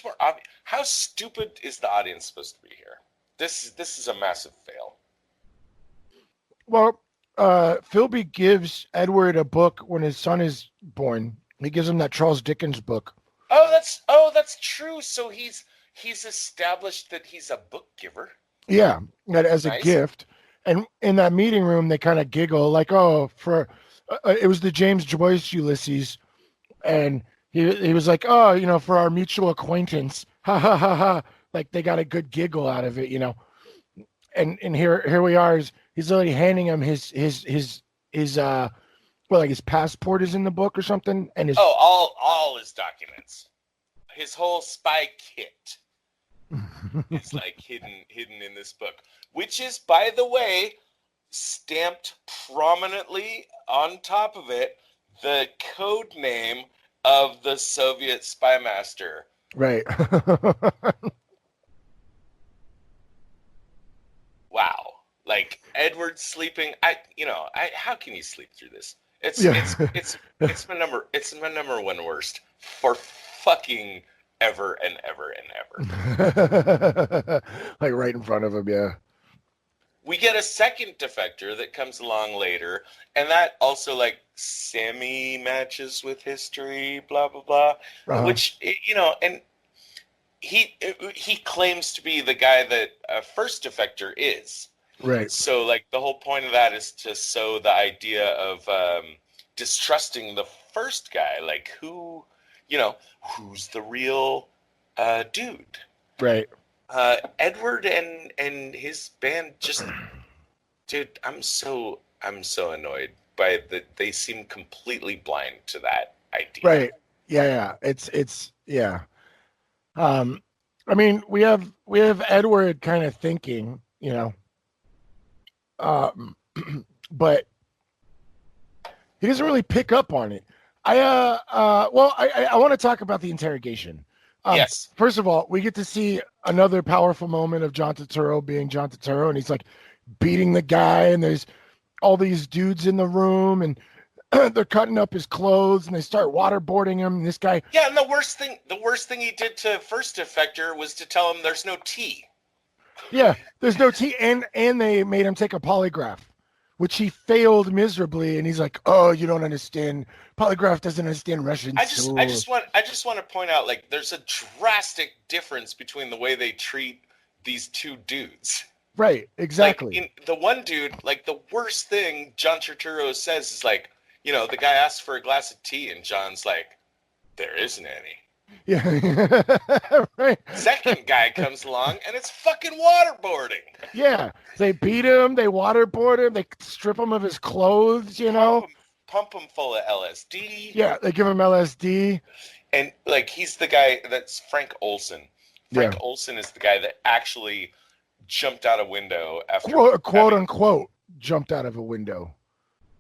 more obvious? How stupid is the audience supposed to be here? This is a massive fail. Well, Philby gives Edward a book when his son is born. He gives him that Charles Dickens book. Oh, that's true. So he's established that he's a book giver. Yeah, that as a gift. And in that meeting room, they kind of giggle like, "Oh, for it was the James Joyce Ulysses," and he was like, "Oh, you know, for our mutual acquaintance." Ha ha ha ha! Like they got a good giggle out of it, you know. And here we are. He's already handing him his well, like his passport is in the book or something, and his all his documents, his whole spy kit is like hidden in this book, which is, by the way, stamped prominently on top of it the code name of the Soviet spy master. Right. Wow. Like Edward sleeping, how can you sleep through this? It's my number one worst for fucking ever and ever and ever. Like right in front of him, yeah. We get a second defector that comes along later, and that also like semi matches with history, blah blah blah. Uh-huh. Which, you know, and he claims to be the guy that a first defector is. Right. So like the whole point of that is to sow the idea of distrusting the first guy, like who's the real dude. Right. Edward and his band just, dude, I'm so annoyed by that. They seem completely blind to that idea. Right. Yeah. It's yeah. I mean, we have Edward kind of thinking, you know, but he doesn't really pick up on it. I want to talk about the interrogation. Yes. First of all, we get to see another powerful moment of John Turturro being John Turturro, and he's like beating the guy, and there's all these dudes in the room, and they're cutting up his clothes, and they start waterboarding him. And this guy, yeah, and the worst thing he did to first defector was to tell him there's no tea. Yeah, there's no tea, and they made him take a polygraph, which he failed miserably. And he's like, "Oh, you don't understand. Polygraph doesn't understand Russian." I just want to point out, like, there's a drastic difference between the way they treat these two dudes. Right, exactly. Like, the one dude, like, the worst thing John Turturro says is like, you know, the guy asks for a glass of tea, and John's like, "There isn't any." Yeah. Right. Second guy comes along, and it's fucking waterboarding. Yeah. They beat him, they waterboard him, they strip him of his clothes, you know? Pump him full of LSD. Yeah, they give him LSD. And, like, he's the guy that's Frank Olson. Frank Olson is the guy that actually jumped out a window after... Quote unquote, jumped out of a window.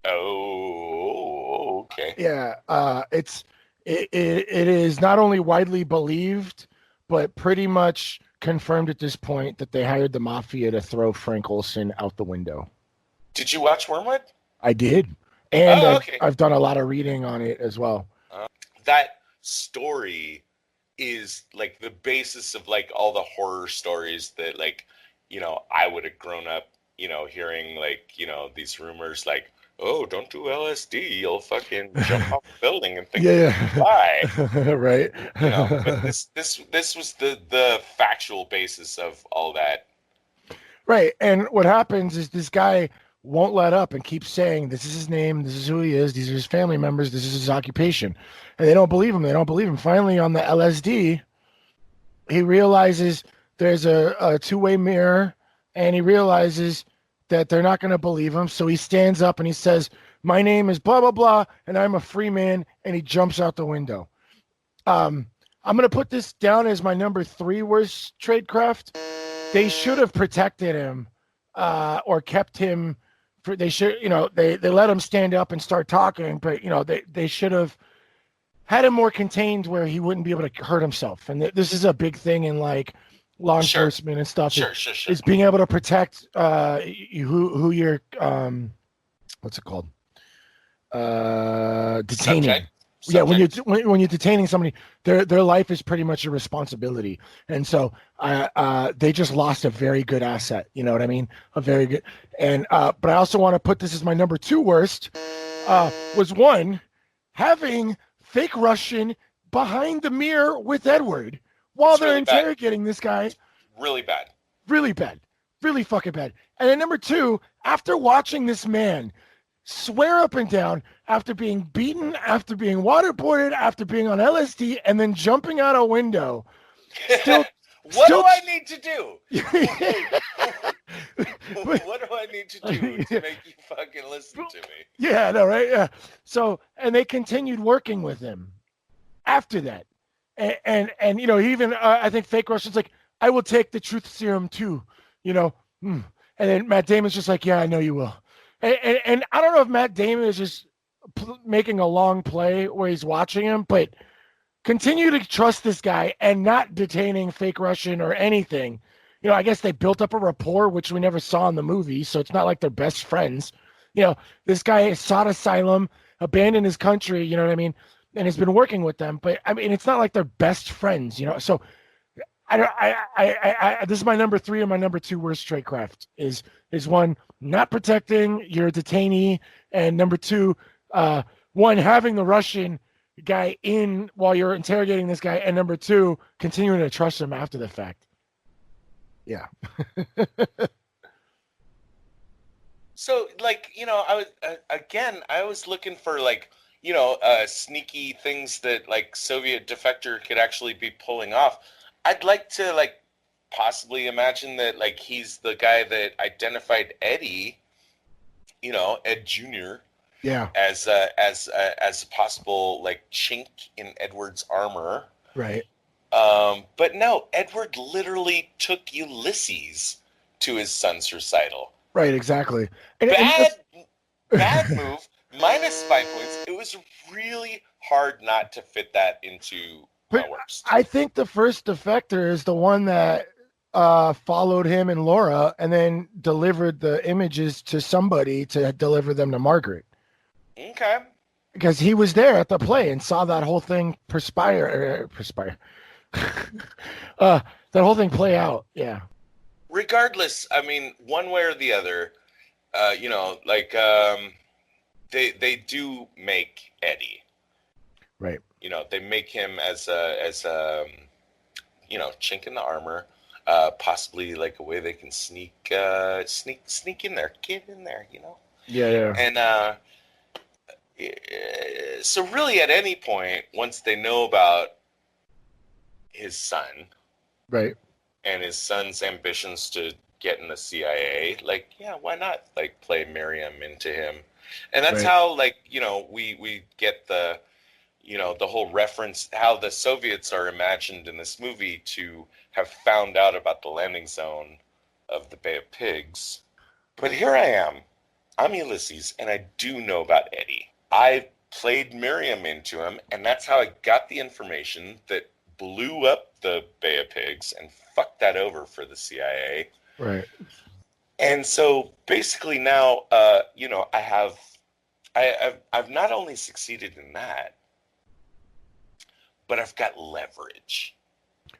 Oh, okay. Yeah, it is not only widely believed, but pretty much confirmed at this point that they hired the mafia to throw Frank Olson out the window. Did you watch Wormwood? I did. And I've done a lot of reading on it as well. That story is like the basis of like all the horror stories that, like, you know, I would have grown up, you know, hearing, like, you know, these rumors like, "Oh, don't do LSD, you'll fucking jump off a building and think why." Right. You know, but this was the factual basis of all that. Right. And what happens is this guy won't let up and keeps saying, this is his name, this is who he is, these are his family members, this is his occupation. And they don't believe him. They don't believe him. Finally, on the LSD, he realizes there's a two-way mirror, and he realizes that they're not going to believe him. So he stands up and he says, my name is blah, blah, blah, and I'm a free man. And he jumps out the window. I'm going to put this down as my number 3 worst tradecraft. They should have protected him or kept him. They should, they let him stand up and start talking, but, they should have had him more contained where he wouldn't be able to hurt himself. And this is a big thing in like law enforcement and stuff. Sure. Is being able to protect who you're what's it called? Detaining. Subject. Yeah, when you're detaining somebody, their life is pretty much a responsibility, and so they just lost a very good asset. You know what I mean? A very good. And but I also want to put this as my number 2 worst. Was one having fake Russian behind the mirror with Edward while they're interrogating this guy. Really bad. Really bad. Really fucking bad. And then number 2, after watching this man swear up and down after being beaten, after being waterboarded, after being on LSD, and then jumping out a window. What do I need to do? What do I need to do to make you fucking listen to me? Yeah, no, right? Yeah. So, and they continued working with him after that. And he even, I think fake Russian's like, I will take the truth serum too, And then Matt Damon's just like, yeah, I know you will. And I don't know if Matt Damon is just making a long play where he's watching him, but continue to trust this guy and not detaining fake Russian or anything. I guess they built up a rapport, which we never saw in the movie, so it's not like they're best friends. This guy sought asylum, abandoned his country, you know what I mean, and has been working with them. But I mean, it's not like they're best friends, So this is my number 3 and my number 2 worst tradecraft is one, not protecting your detainee, and number 2, one, having the Russian guy in while you're interrogating this guy, and number 2, continuing to trust him after the fact. Yeah. So, I was looking for sneaky things that like Soviet defector could actually be pulling off. I'd like to possibly imagine that he's the guy that identified Eddie, Ed Jr. Yeah. As a possible chink in Edward's armor. Right. But no, Edward literally took Ulysses to his son's recital. Right, exactly. Bad move, minus 5 points. It was really hard not to fit that into my worst. I think the first defector is the one that followed him and Laura and then delivered the images to somebody to deliver them to Margaret. Okay. Because he was there at the play and saw that whole thing perspire. That whole thing play out. Yeah. Regardless, I mean, one way or the other, they do make Eddie. Right. They make him as a chink in the armor, possibly like a way they can sneak in there, get in there, Yeah. And so really, at any point, once they know about his son, right, and his son's ambitions to get in the CIA, why not play Miriam into him? And that's how we get the the whole reference, how the Soviets are imagined in this movie to have found out about the landing zone of the Bay of Pigs. But here I am. I'm Ulysses, and I do know about Eddie. I played Miriam into him, and that's how I got the information that blew up the Bay of Pigs and fucked that over for the CIA. Right. And so basically now, I've not only succeeded in that, but I've got leverage.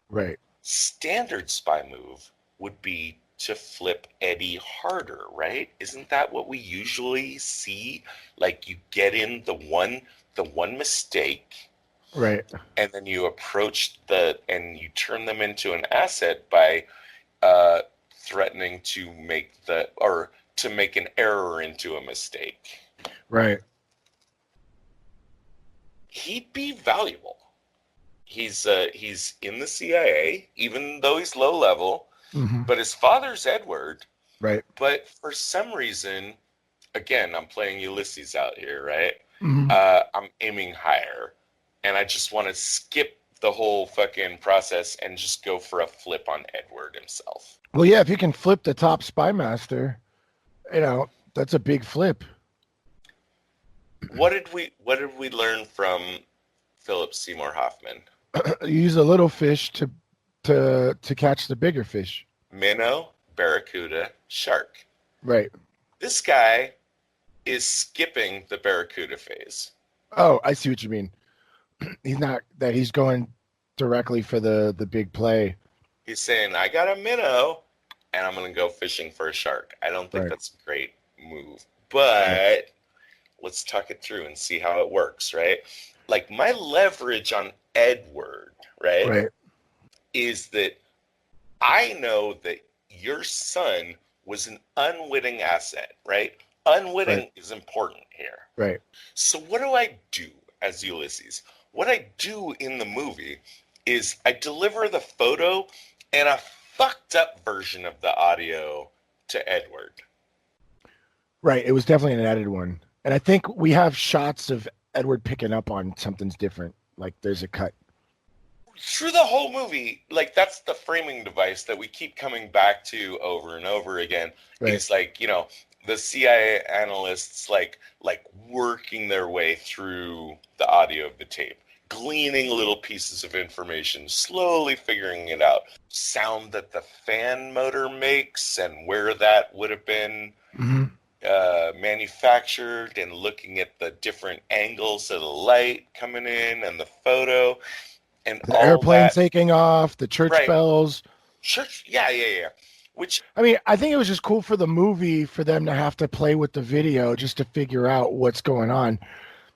Right. Standard spy move would be to flip Eddie harder, right? Isn't that what we usually see? You get in the one mistake, right, and then you approach and you turn them into an asset by threatening to make or to make an error into a mistake. Right. He'd be valuable. He's in the CIA, even though he's low level, but his father's Edward. Right. But for some reason, again, I'm playing Ulysses out here, right? I'm aiming higher, and I just want to skip the whole fucking process and just go for a flip on Edward himself. Well, yeah, if you can flip the top spy master, that's a big flip. What did we learn from Philip Seymour Hoffman? Use a little fish to catch the bigger fish. Minnow, barracuda, shark. Right. This guy is skipping the barracuda phase. Oh, I see what you mean. He's going directly for the big play. He's saying, I got a minnow, and I'm going to go fishing for a shark. I don't think that's a great move. But let's talk it through and see how it works, right? Like, my leverage on Edward, right, is that I know that your son was an unwitting asset, right? Unwitting is important here. Right. So what do I do as Ulysses? What I do in the movie is I deliver the photo and a fucked up version of the audio to Edward. Right. It was definitely an edited one. And I think we have shots of Edward picking up on something's different. Like there's a cut. Through the whole movie, like that's the framing device that we keep coming back to over and over again. Right. It's like, the CIA analysts like working their way through the audio of the tape, gleaning little pieces of information, slowly figuring it out. Sound that the fan motor makes and where that would have been manufactured, and looking at the different angles of the light coming in and the photo and the all airplane that. Taking off, the church bells. Church, yeah. Which, I mean, I think it was just cool for the movie for them to have to play with the video just to figure out what's going on.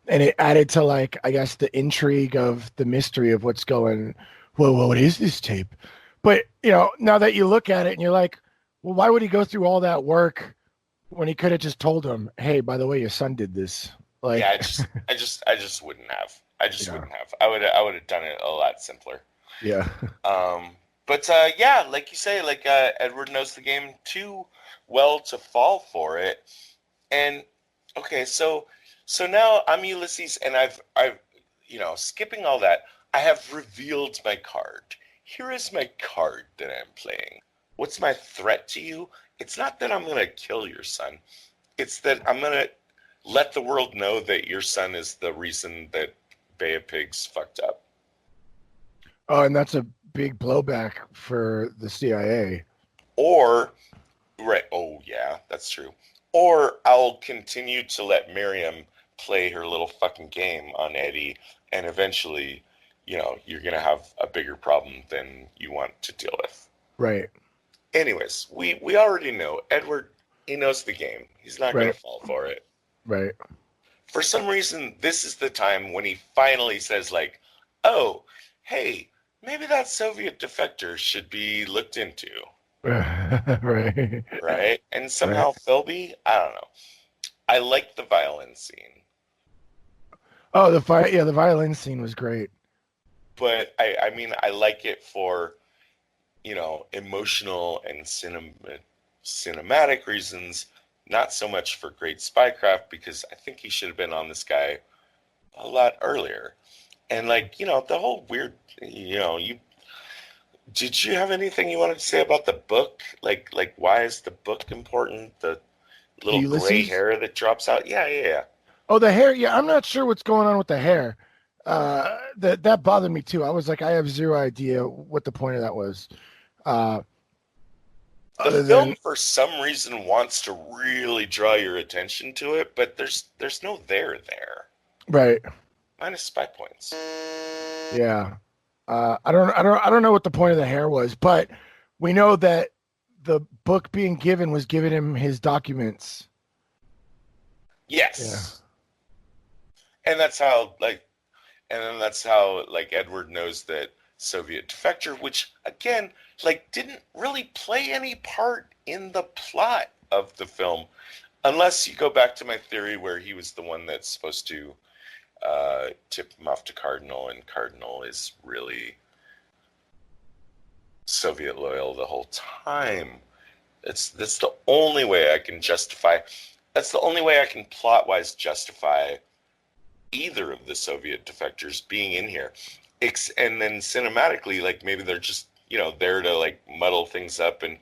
And it added to, like, I guess, the intrigue of the mystery of what's going, well, what is this tape? But, now that you look at it and you're like, well, why would he go through all that work when he could have just told him, hey, by the way, your son did this? Like, yeah, I just wouldn't have. Wouldn't have. I would have done it a lot simpler. Yeah. But like you say, Edward knows the game too well to fall for it. And okay, so now I'm Ulysses, and I've skipping all that, I have revealed my card. Here is my card that I'm playing. What's my threat to you? It's not that I'm going to kill your son. It's that I'm going to let the world know that your son is the reason that Bay of Pigs fucked up. Oh, and that's a big blowback for the CIA. Or, oh yeah, that's true. Or I'll continue to let Miriam play her little fucking game on Eddie, and eventually, you're going to have a bigger problem than you want to deal with. Right. Anyways, we already know Edward, he knows the game. He's not going to fall for it. Right. For some reason, this is the time when he finally says, like, oh, hey, maybe that Soviet defector should be looked into. Right. Right? And somehow Philby, I don't know. I like the violin scene. Oh, the violin scene was great. But I mean, I like it for, emotional and cinematic reasons, not so much for great spycraft, because I think he should have been on this guy a lot earlier. And the whole weird, did you have anything you wanted to say about the book? Like why is the book important? The little gray hair that drops out? Yeah. Oh, the hair. Yeah, I'm not sure what's going on with the hair. That bothered me too. I was like, I have zero idea what the point of that was. The film, for some reason, wants to really draw your attention to it, but there's no there. Right. Minus spy points. Yeah. I don't know what the point of the hair was, but we know that the book being given was giving him his documents. Yes. Yeah. And that's how Edward knows that Soviet defector, which again, didn't really play any part in the plot of the film, unless you go back to my theory where he was the one that's supposed to tip him off to Cardinal, and Cardinal is really Soviet loyal the whole time. That's the only way I can justify. That's the only way I can plot-wise justify either of the Soviet defectors being in here. And then cinematically, like, maybe they're just, there to, like, muddle things up and,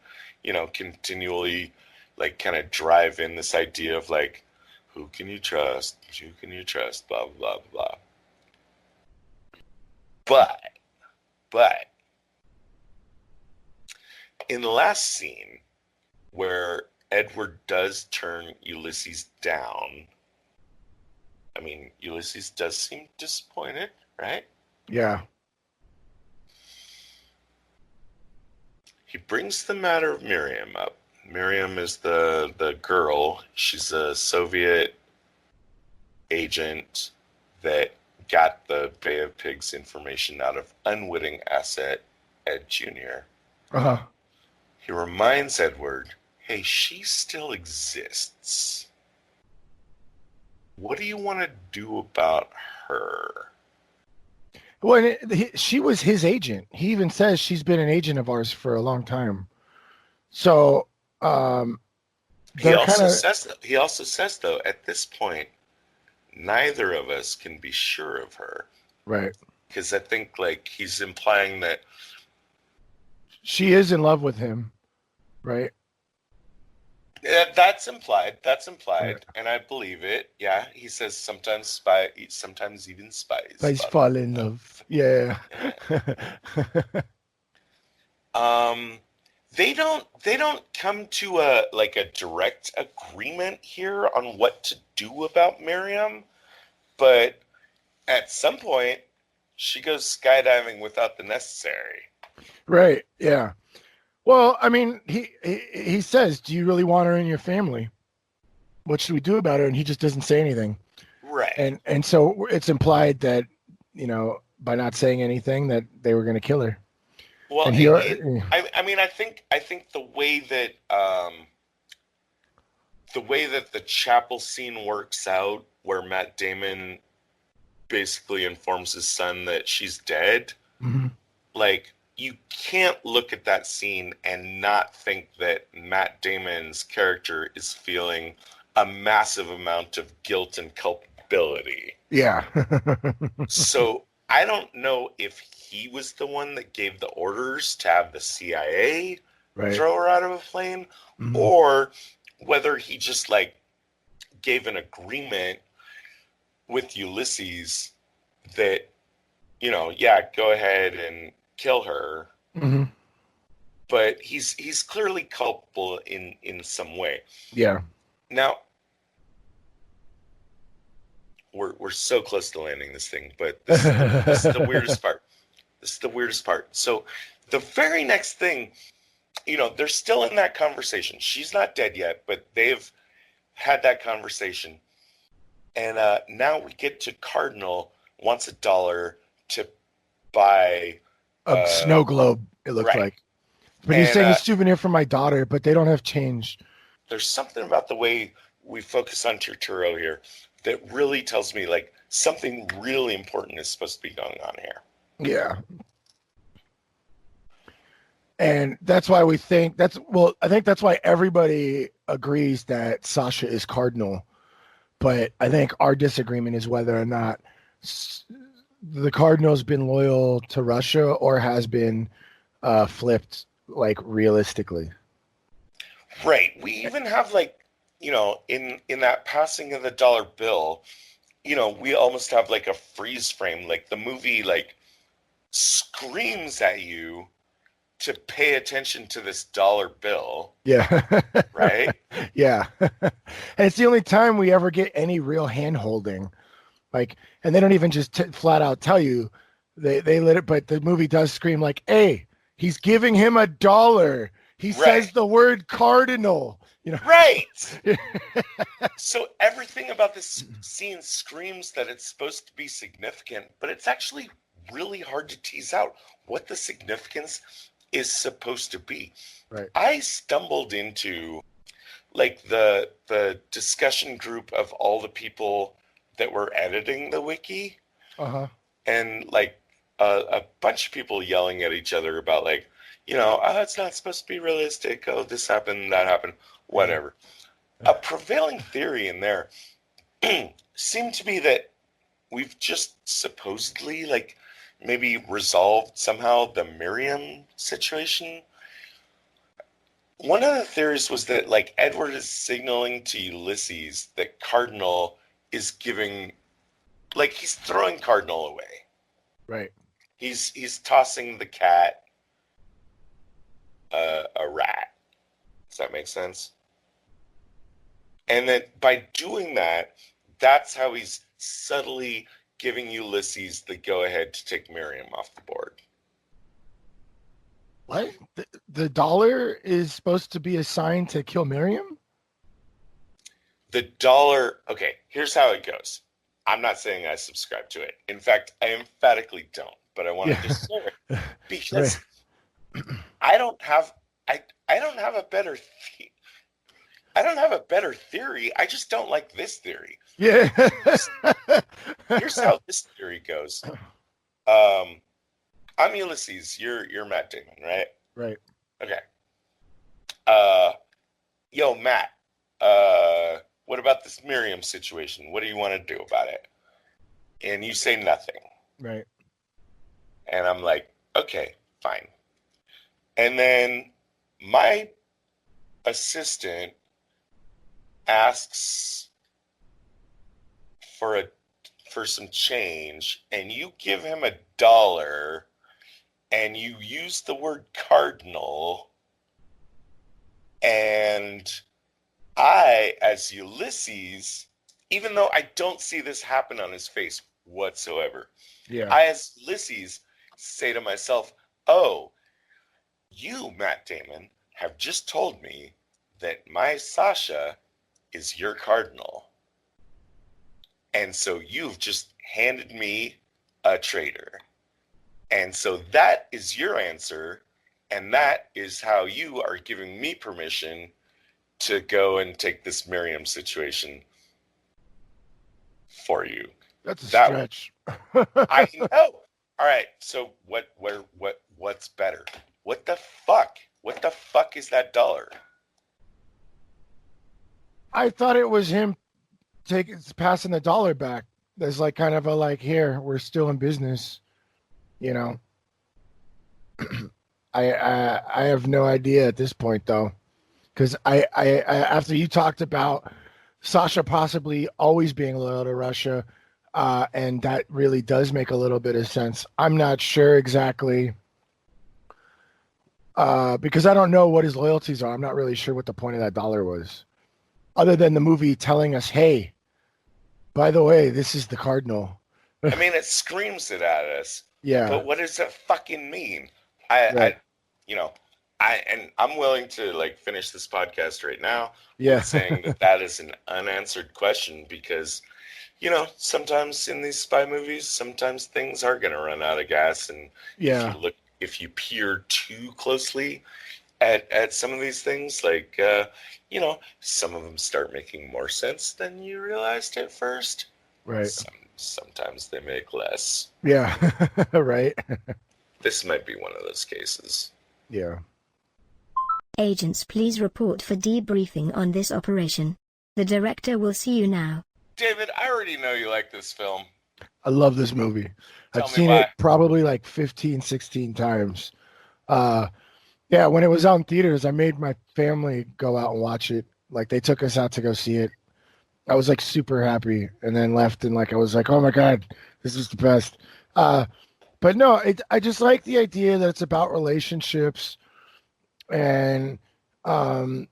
continually, like, kind of drive in this idea of, like, who can you trust? Who can you trust? Blah, blah, blah. But, in the last scene, where Edward does turn Ulysses down, I mean, Ulysses does seem disappointed, right? Yeah. He brings the matter of Miriam up. Miriam is the girl. She's a Soviet agent that got the Bay of Pigs information out of unwitting asset Ed Jr. Uh-huh. He reminds Edward, hey, she still exists. What do you want to do about her? Well, she was his agent. He even says she's been an agent of ours for a long time. So, he also says, though, at this point, neither of us can be sure of her. Right. Because I think, like, he's implying that she is in love with him, right? Yeah, that's implied, Yeah. and I believe it. Yeah, he says sometimes even spies fall in love. Yeah. They don't come to a direct agreement here on what to do about Miriam, but at some point she goes skydiving without the necessary. Right. Yeah. Well, I mean, he says, "Do you really want her in your family? What should we do about her?" And he just doesn't say anything. Right. And so it's implied that, by not saying anything, that they were going to kill her. Well, and I think the way that the chapel scene works out, where Matt Damon basically informs his son that she's dead, mm-hmm. like, you can't look at that scene and not think that Matt Damon's character is feeling a massive amount of guilt and culpability. Yeah. So I don't know if he was the one that gave the orders to have the CIA throw her out of a plane, mm-hmm. or whether he just, like, gave an agreement with Ulysses that, go ahead and kill her. Mm-hmm. But he's clearly culpable in some way. Yeah. Now, we're so close to landing this thing, but this is the weirdest part. This is the weirdest part. So the very next thing, they're still in that conversation. She's not dead yet, but they've had that conversation. And now we get to Cardinal wants $1 to buy a snow globe, it looks like. But he's saying a souvenir for my daughter, but they don't have change. There's something about the way we focus on Turturro here that really tells me, like, something really important is supposed to be going on here. Yeah. And that's why I think that's why everybody agrees that Sasha is Cardinal. But I think our disagreement is whether or not the Cardinal's been loyal to Russia or has been flipped, like, realistically. Right. We even have, like, in that passing of the dollar bill, we almost have, like, a freeze frame. Like, the movie, like, screams at you to pay attention to this dollar bill. Yeah. Right? Yeah. And it's the only time we ever get any real hand holding. Like, and they don't even just flat out tell you. They let it, but the movie does scream, like, hey, he's giving him $1. He says the word cardinal. Right. So everything about this scene screams that it's supposed to be significant, but it's actually really hard to tease out what the significance is supposed to be. Right. I stumbled into, like the discussion group of all the people that were editing the wiki, Uh-huh. and like a bunch of people yelling at each other about like, oh, it's not supposed to be realistic. Oh, this happened, that happened, whatever. A prevailing theory in there seemed to be that we've just supposedly like maybe resolved somehow the Miriam situation. One of the theories was that like Edward is signaling to Ulysses that Cardinal is giving, like, he's throwing Cardinal away. Right. He's tossing the cat a rat. Does that make sense? And then by doing that, that's how he's subtly giving Ulysses the go-ahead to take Miriam off the board. What? The dollar is supposed to be assigned to kill Miriam? The dollar, okay, here's how it goes. I'm not saying I subscribe to it. In fact, I emphatically don't, but I want to just say it because I don't have a better I don't have a better theory. I just don't like this theory. Yeah. Here's how this theory goes. I'm Ulysses. You're Matt Damon, right? Right. Okay. Yo, Matt. What about this Miriam situation? What do you want to do about it? And you say nothing. Right. And I'm like, okay, fine. And then my assistant asks for some change, and you give him $1, and you use the word cardinal, and I, as Ulysses, even though I don't see this happen on his face whatsoever, I, as Ulysses, say to myself, oh, you, Matt Damon, have just told me that my Sasha is your cardinal. And so you've just handed me a traitor. And so that is your answer, and that is how you are giving me permission to go and take this Miriam situation for you. That's a stretch. I know. All right. So what's better? What the fuck? What the fuck is that dollar? I thought it was him passing the dollar back. There's like kind of a like, here, we're still in business, you know. I have no idea at this point though, because I after you talked about Sasha possibly always being loyal to Russia, and that really does make a little bit of sense. I'm not sure exactly, because I don't know what his loyalties are. I'm not really sure what the point of that dollar was, other than the movie telling us, hey, by the way, this is the cardinal. I mean, it screams it at us. Yeah. But what does it fucking mean? I'm willing to like finish this podcast right now with saying that is an unanswered question, because, sometimes in these spy movies, sometimes things are going to run out of gas. And if you peer too closely at some of these things, like, some of them start making more sense than you realized at first. Right. Sometimes they make less. Yeah. Right. This might be one of those cases. Yeah. Agents, please report for debriefing on this operation. The director will see you now. David, I already know you like this film. I love this movie. I've seen it probably like 15, 16 times. Yeah, when it was out in theaters, I made my family go out and watch it. Like, they took us out to go see it. I was like super happy, and then left, and like I was like, oh my God, this is the best. But no, I just like the idea that it's about relationships, and I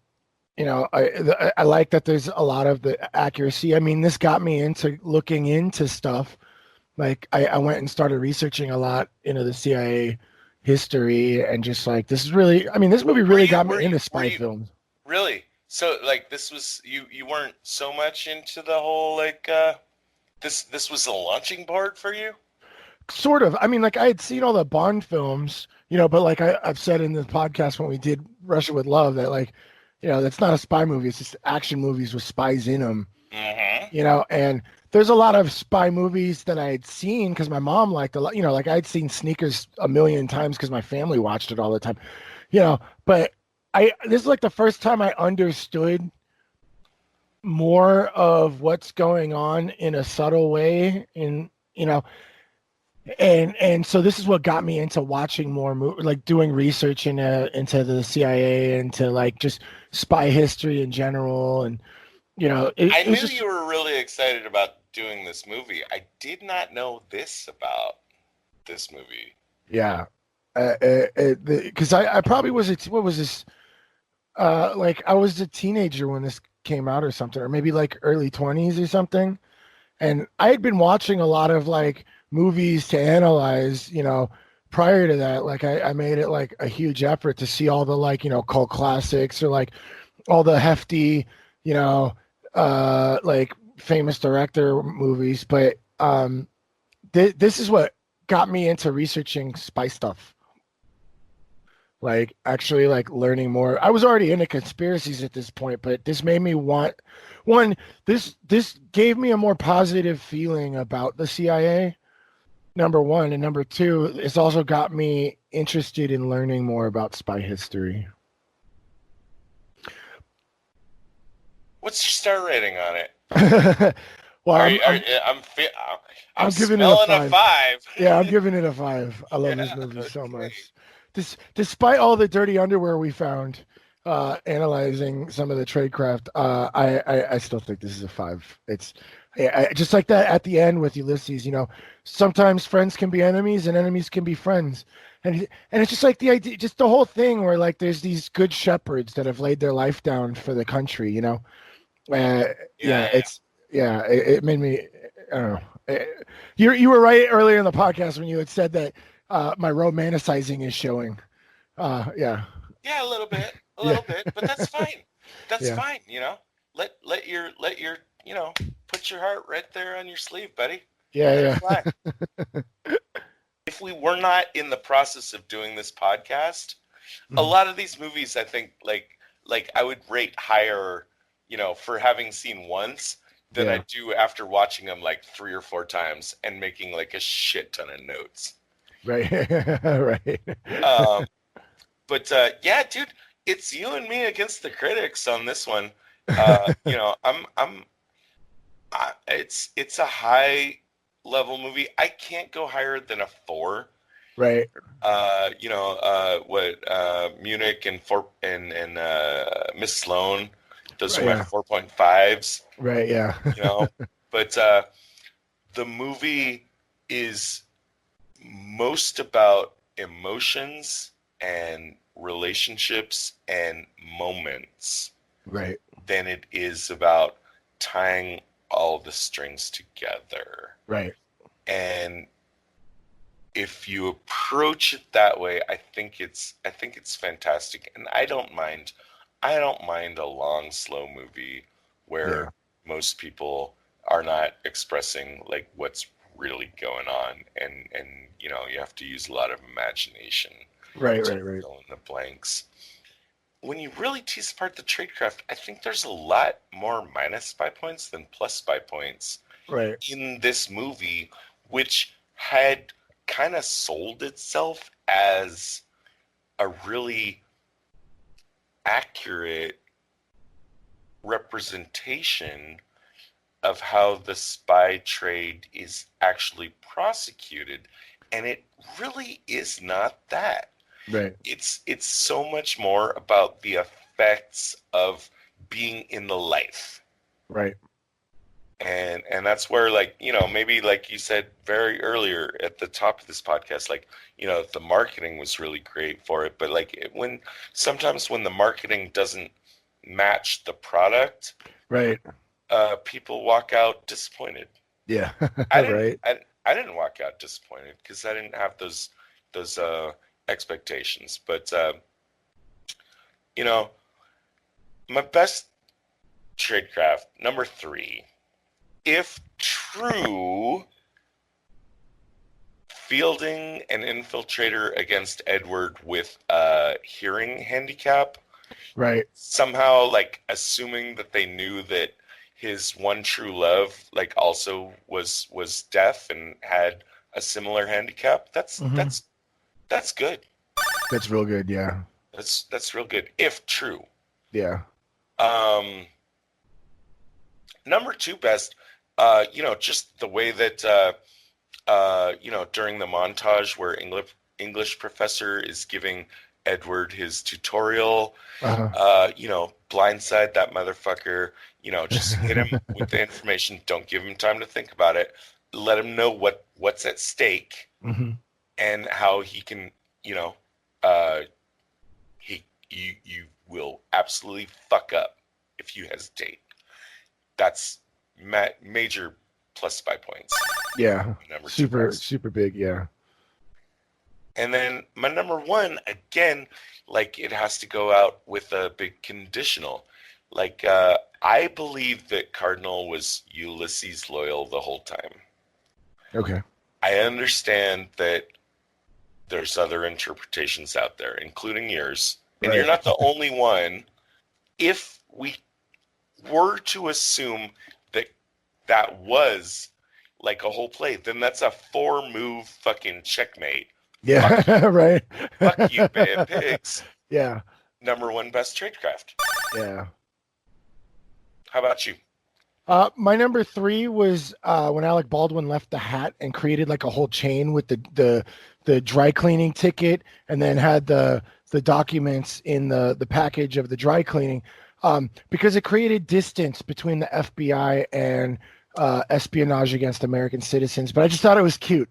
like that there's a lot of the accuracy. I mean, this got me into looking into stuff. Like I went and started researching a lot into the CIA history, and just like this movie really got me into spy films. Really? So like this was you weren't so much into the whole like this was a launching board for you? Sort of. I mean, like I had seen all the Bond films, but like I've said in the podcast when we did Russia with Love that like, that's not a spy movie. It's just action movies with spies in them. Mm-hmm. And there's a lot of spy movies that I had seen because my mom liked a lot. Like I'd seen Sneakers a million times because my family watched it all the time. But this is like the first time I understood more of what's going on in a subtle way, and so this is what got me into watching more like doing research into the CIA, into like just spy history in general. And I it was knew just, you were really excited about doing this movie. I did not know this about this movie. yeah, because I probably was, what was this, like I was a teenager when this came out or something, or maybe like early 20s or something. And I had been watching a lot of like movies to analyze, prior to that. Like I made it like a huge effort to see all the like, cult classics, or like all the hefty, you know, like famous director movies. But this is what got me into researching spy stuff. Like actually like learning more. I was already into conspiracies at this point, but this made me want one, this gave me a more positive feeling about the CIA, number one. And number two, it's also got me interested in learning more about spy history. What's your star rating on it? Well, I'm I'm giving it a smelling a 5. 5. Yeah, I'm giving it a 5. I love this Yeah, movie so okay. much. Despite all the dirty underwear we found, analyzing some of the tradecraft, I still think this is a 5. It's just like that at the end with Ulysses. Sometimes friends can be enemies and enemies can be friends, and it's just like the idea, just the whole thing where like there's these good shepherds that have laid their life down for the country. Yeah, Yeah. it made me. I don't know. You were right earlier in the podcast when you had said that my romanticizing is showing. Yeah, Yeah, a little bit. A yeah, little bit, but that's fine. That's yeah, fine, Let your put your heart right there on your sleeve, buddy. Let it yeah, fly. If we were not in the process of doing this podcast, a yeah. lot of these movies I think like I would rate higher, for having seen once than I Yeah. do after watching them like 3 or 4 times and making like a shit ton of notes. Right, right. Um, but yeah, dude, it's you and me against the critics on this one. It's a high level movie. I can't go higher than a 4. Right, Munich and Miss Sloane, those are right, my yeah, 4.5s. right, yeah, But the movie is most about emotions and relationships and moments right, than it is about tying all the strings together. right. And if you approach it that way, I think it's fantastic. And I don't mind a long, slow movie Yeah, where most people are not expressing like what's really going on, and you have to use a lot of imagination right, to right, right. fill in the blanks. When you really tease apart the tradecraft, I think there's a lot more minus spy points than plus spy points Right. in this movie, which had kind of sold itself as a really accurate representation of how the spy trade is actually prosecuted, and it really is not that. Right. It's so much more about the effects of being in the life. Right. And that's where, like, maybe like you said very earlier at the top of this podcast, like, the marketing was really great for it, but like sometimes when the marketing doesn't match the product, Right. people walk out disappointed. Yeah. I didn't Right. I didn't walk out disappointed because I didn't have those expectations. But you know, my best tradecraft number 3, if true, fielding an infiltrator against Edward with a hearing handicap Right. Somehow, like, assuming that they knew that his one true love, like, also was deaf and had a similar handicap. That's good. That's real good. Yeah. That's real good, if true. Yeah. Number two best, just the way that, during the montage where English professor is giving Edward his tutorial, blindside that motherfucker, just hit him with the information. Don't give him time to think about it. Let him know what's at stake and how he can, you will absolutely fuck up if you hesitate. That's major plus 5 points. Yeah. Number super big. Yeah. And then my number one, again, like, it has to go out with a big conditional. Like, I believe that Cardinal was Ulysses loyal the whole time. Okay. I understand that there's other interpretations out there, including yours. And Right. you're not the only one. If we were to assume that was like a whole play, then that's a 4-move fucking checkmate. Yeah. Right. Fuck you, Bay of Pigs. Yeah. Number one best tradecraft. Yeah. How about you? My number 3 was when Alec Baldwin left the hat and created like a whole chain with the dry cleaning ticket, and then had the documents in the package of the dry cleaning, because it created distance between the FBI and espionage against American citizens. But I just thought it was cute,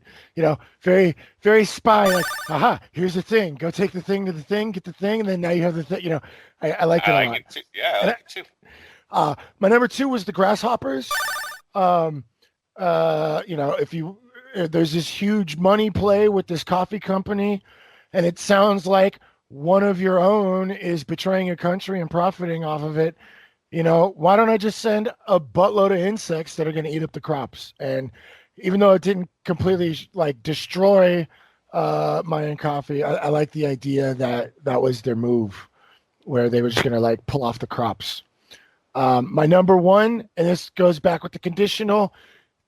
very, very spy. Like, aha, here's the thing. Go take the thing to the thing, get the thing, and then now you have the thing. I like it a lot. It too. Yeah, I like it too. My number 2 was the Grasshoppers. There's this huge money play with this coffee company, and it sounds like one of your own is betraying your country and profiting off of it. Why don't I just send a buttload of insects that are going to eat up the crops? And even though it didn't completely like destroy my own coffee, I like the idea that was their move, where they were just going to like pull off the crops. My number 1, and this goes back with the conditional,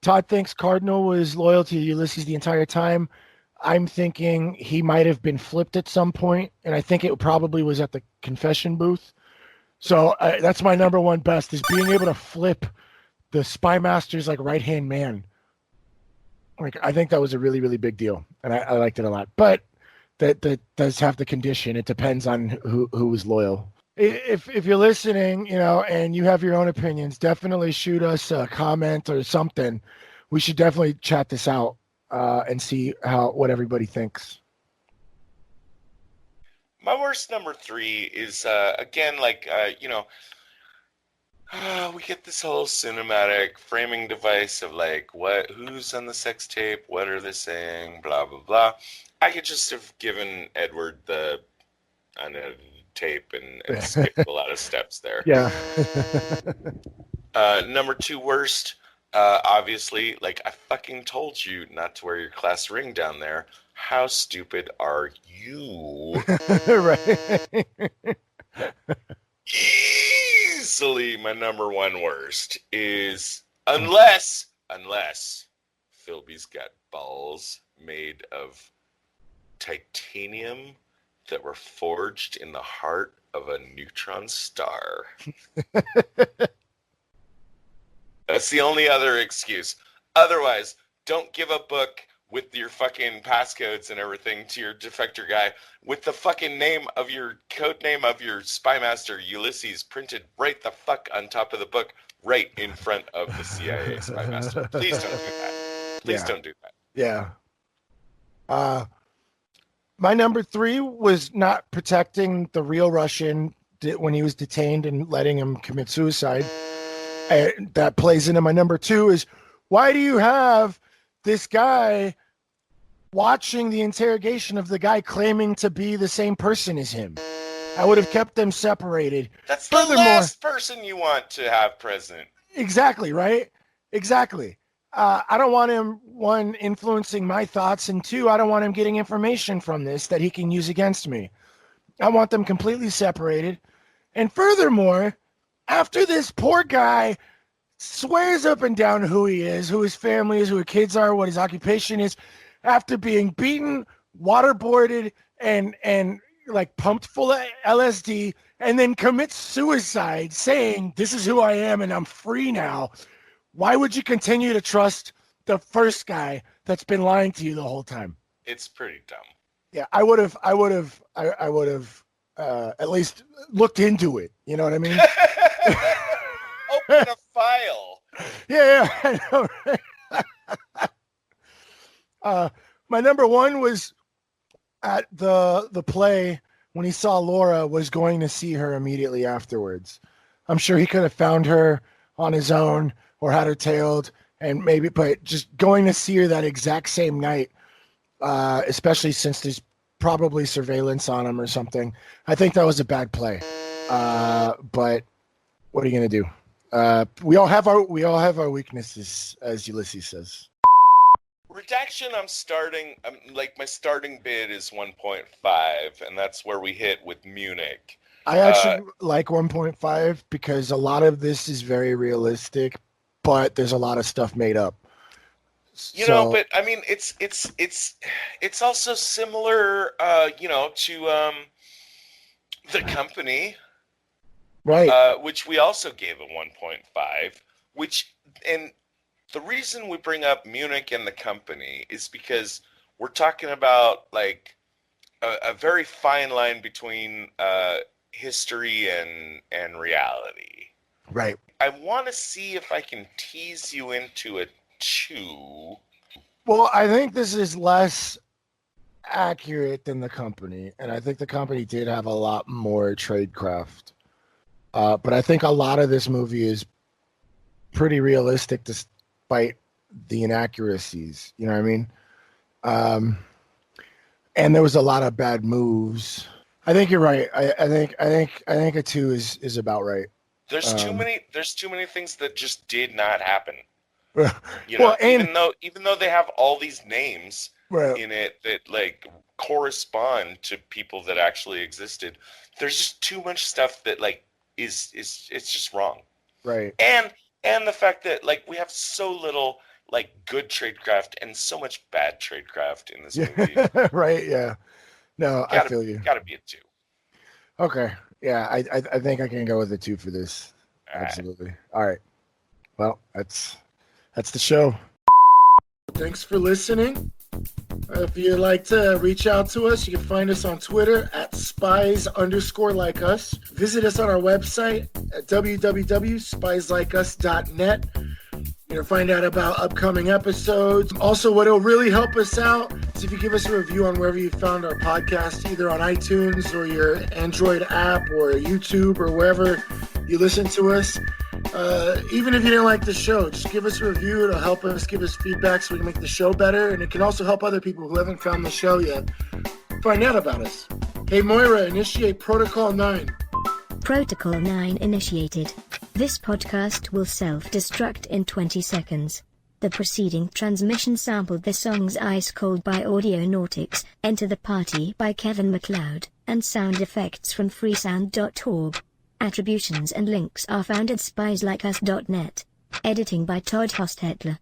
Todd thinks Cardinal was loyal to Ulysses the entire time. I'm thinking he might have been flipped at some point, and I think it probably was at the confession booth. So that's my number 1 best, is being able to flip the spy master's like right-hand man. Like, I think that was a really, really big deal, and I liked it a lot. But that does have the condition. It depends on who was loyal. If you're listening, and you have your own opinions, definitely shoot us a comment or something. We should definitely chat this out and see what everybody thinks. My worst number 3 is again, like, we get this whole cinematic framing device of like who's on the sex tape, what are they saying, blah blah blah. I could just have given Edward the unedited tape and skipped a lot of steps there. Yeah. Number 2 worst, obviously, like, I fucking told you not to wear your class ring down there. How stupid are you? Right. Easily my number 1 worst is unless Philby's got balls made of titanium that were forged in the heart of a neutron star. That's the only other excuse. Otherwise, don't give a book with your fucking passcodes and everything to your defector guy with the fucking code name of your spy master, Ulysses, printed right the fuck on top of the book, right in front of the CIA spy master. Please don't do that. Please don't do that. Yeah. My number 3 was not protecting the real Russian when he was detained and letting him commit suicide. And that plays into my number 2 is, why do you have this guy watching the interrogation of the guy claiming to be the same person as him? I would have kept them separated. That's the last person you want to have present. Exactly, right? Exactly. I don't want him, 1, influencing my thoughts, and 2, I don't want him getting information from this that he can use against me. I want them completely separated. And furthermore, after this poor guy swears up and down who he is, who his family is, who his kids are, what his occupation is, after being beaten, waterboarded, and like pumped full of LSD, and then commits suicide saying, this is who I am and I'm free now. Why would you continue to trust the first guy that's been lying to you the whole time? It's pretty dumb. Yeah, I would have at least looked into it. You know what I mean? Open a file. Yeah, I know, right? My number one was at the play when he saw Laura, was going to see her immediately afterwards. I'm sure he could have found her on his own or had her tailed, and maybe, but just going to see her that exact same night, especially since there's probably surveillance on him or something. I think that was a bad play. But what are you gonna do? We all have our weaknesses, as Ulysses says. Redaction, my starting bid is 1.5, and that's where we hit with Munich. I actually like 1.5 because a lot of this is very realistic, but there's a lot of stuff made up. You know, but I mean, it's also similar, to The Company, right? Which we also gave a 1.5. And the reason we bring up Munich and The Company is because we're talking about like a very fine line between history and reality. Right. I want to see if I can tease you into a 2. Well, I think this is less accurate than The Company, and I think The Company did have a lot more tradecraft. But I think a lot of this movie is pretty realistic despite the inaccuracies. You know what I mean? And there was a lot of bad moves. I think you're right. I think a 2 is about right. There's too many things that just did not happen. You well, know, even though they have all these names in it that like correspond to people that actually existed, there's just too much stuff that like is it's just wrong. Right. And the fact that like we have so little like good tradecraft and so much bad tradecraft in this movie. Right. Yeah. No, I feel you. Gotta be a 2. Okay. Yeah, I think I can go with a 2 for this. Absolutely. All right. Well, that's the show. Thanks for listening. If you'd like to reach out to us, you can find us on Twitter at spies_like_us. Visit us on our website at www.spieslikeus.net. You know, find out about upcoming episodes. Also, what will really help us out is if you give us a review on wherever you found our podcast, either on iTunes or your Android app or YouTube or wherever you listen to us. Even if you didn't like the show, just give us a review. It'll help us, give us feedback so we can make the show better. And it can also help other people who haven't found the show yet find out about us. Hey, Moira, initiate Protocol 9. Protocol 9 initiated. This podcast will self-destruct in 20 seconds. The preceding transmission sampled the songs Ice Cold by Audionautics, Enter the Party by Kevin MacLeod, and sound effects from freesound.org. Attributions and links are found at spieslikeus.net. Editing by Todd Hostetler.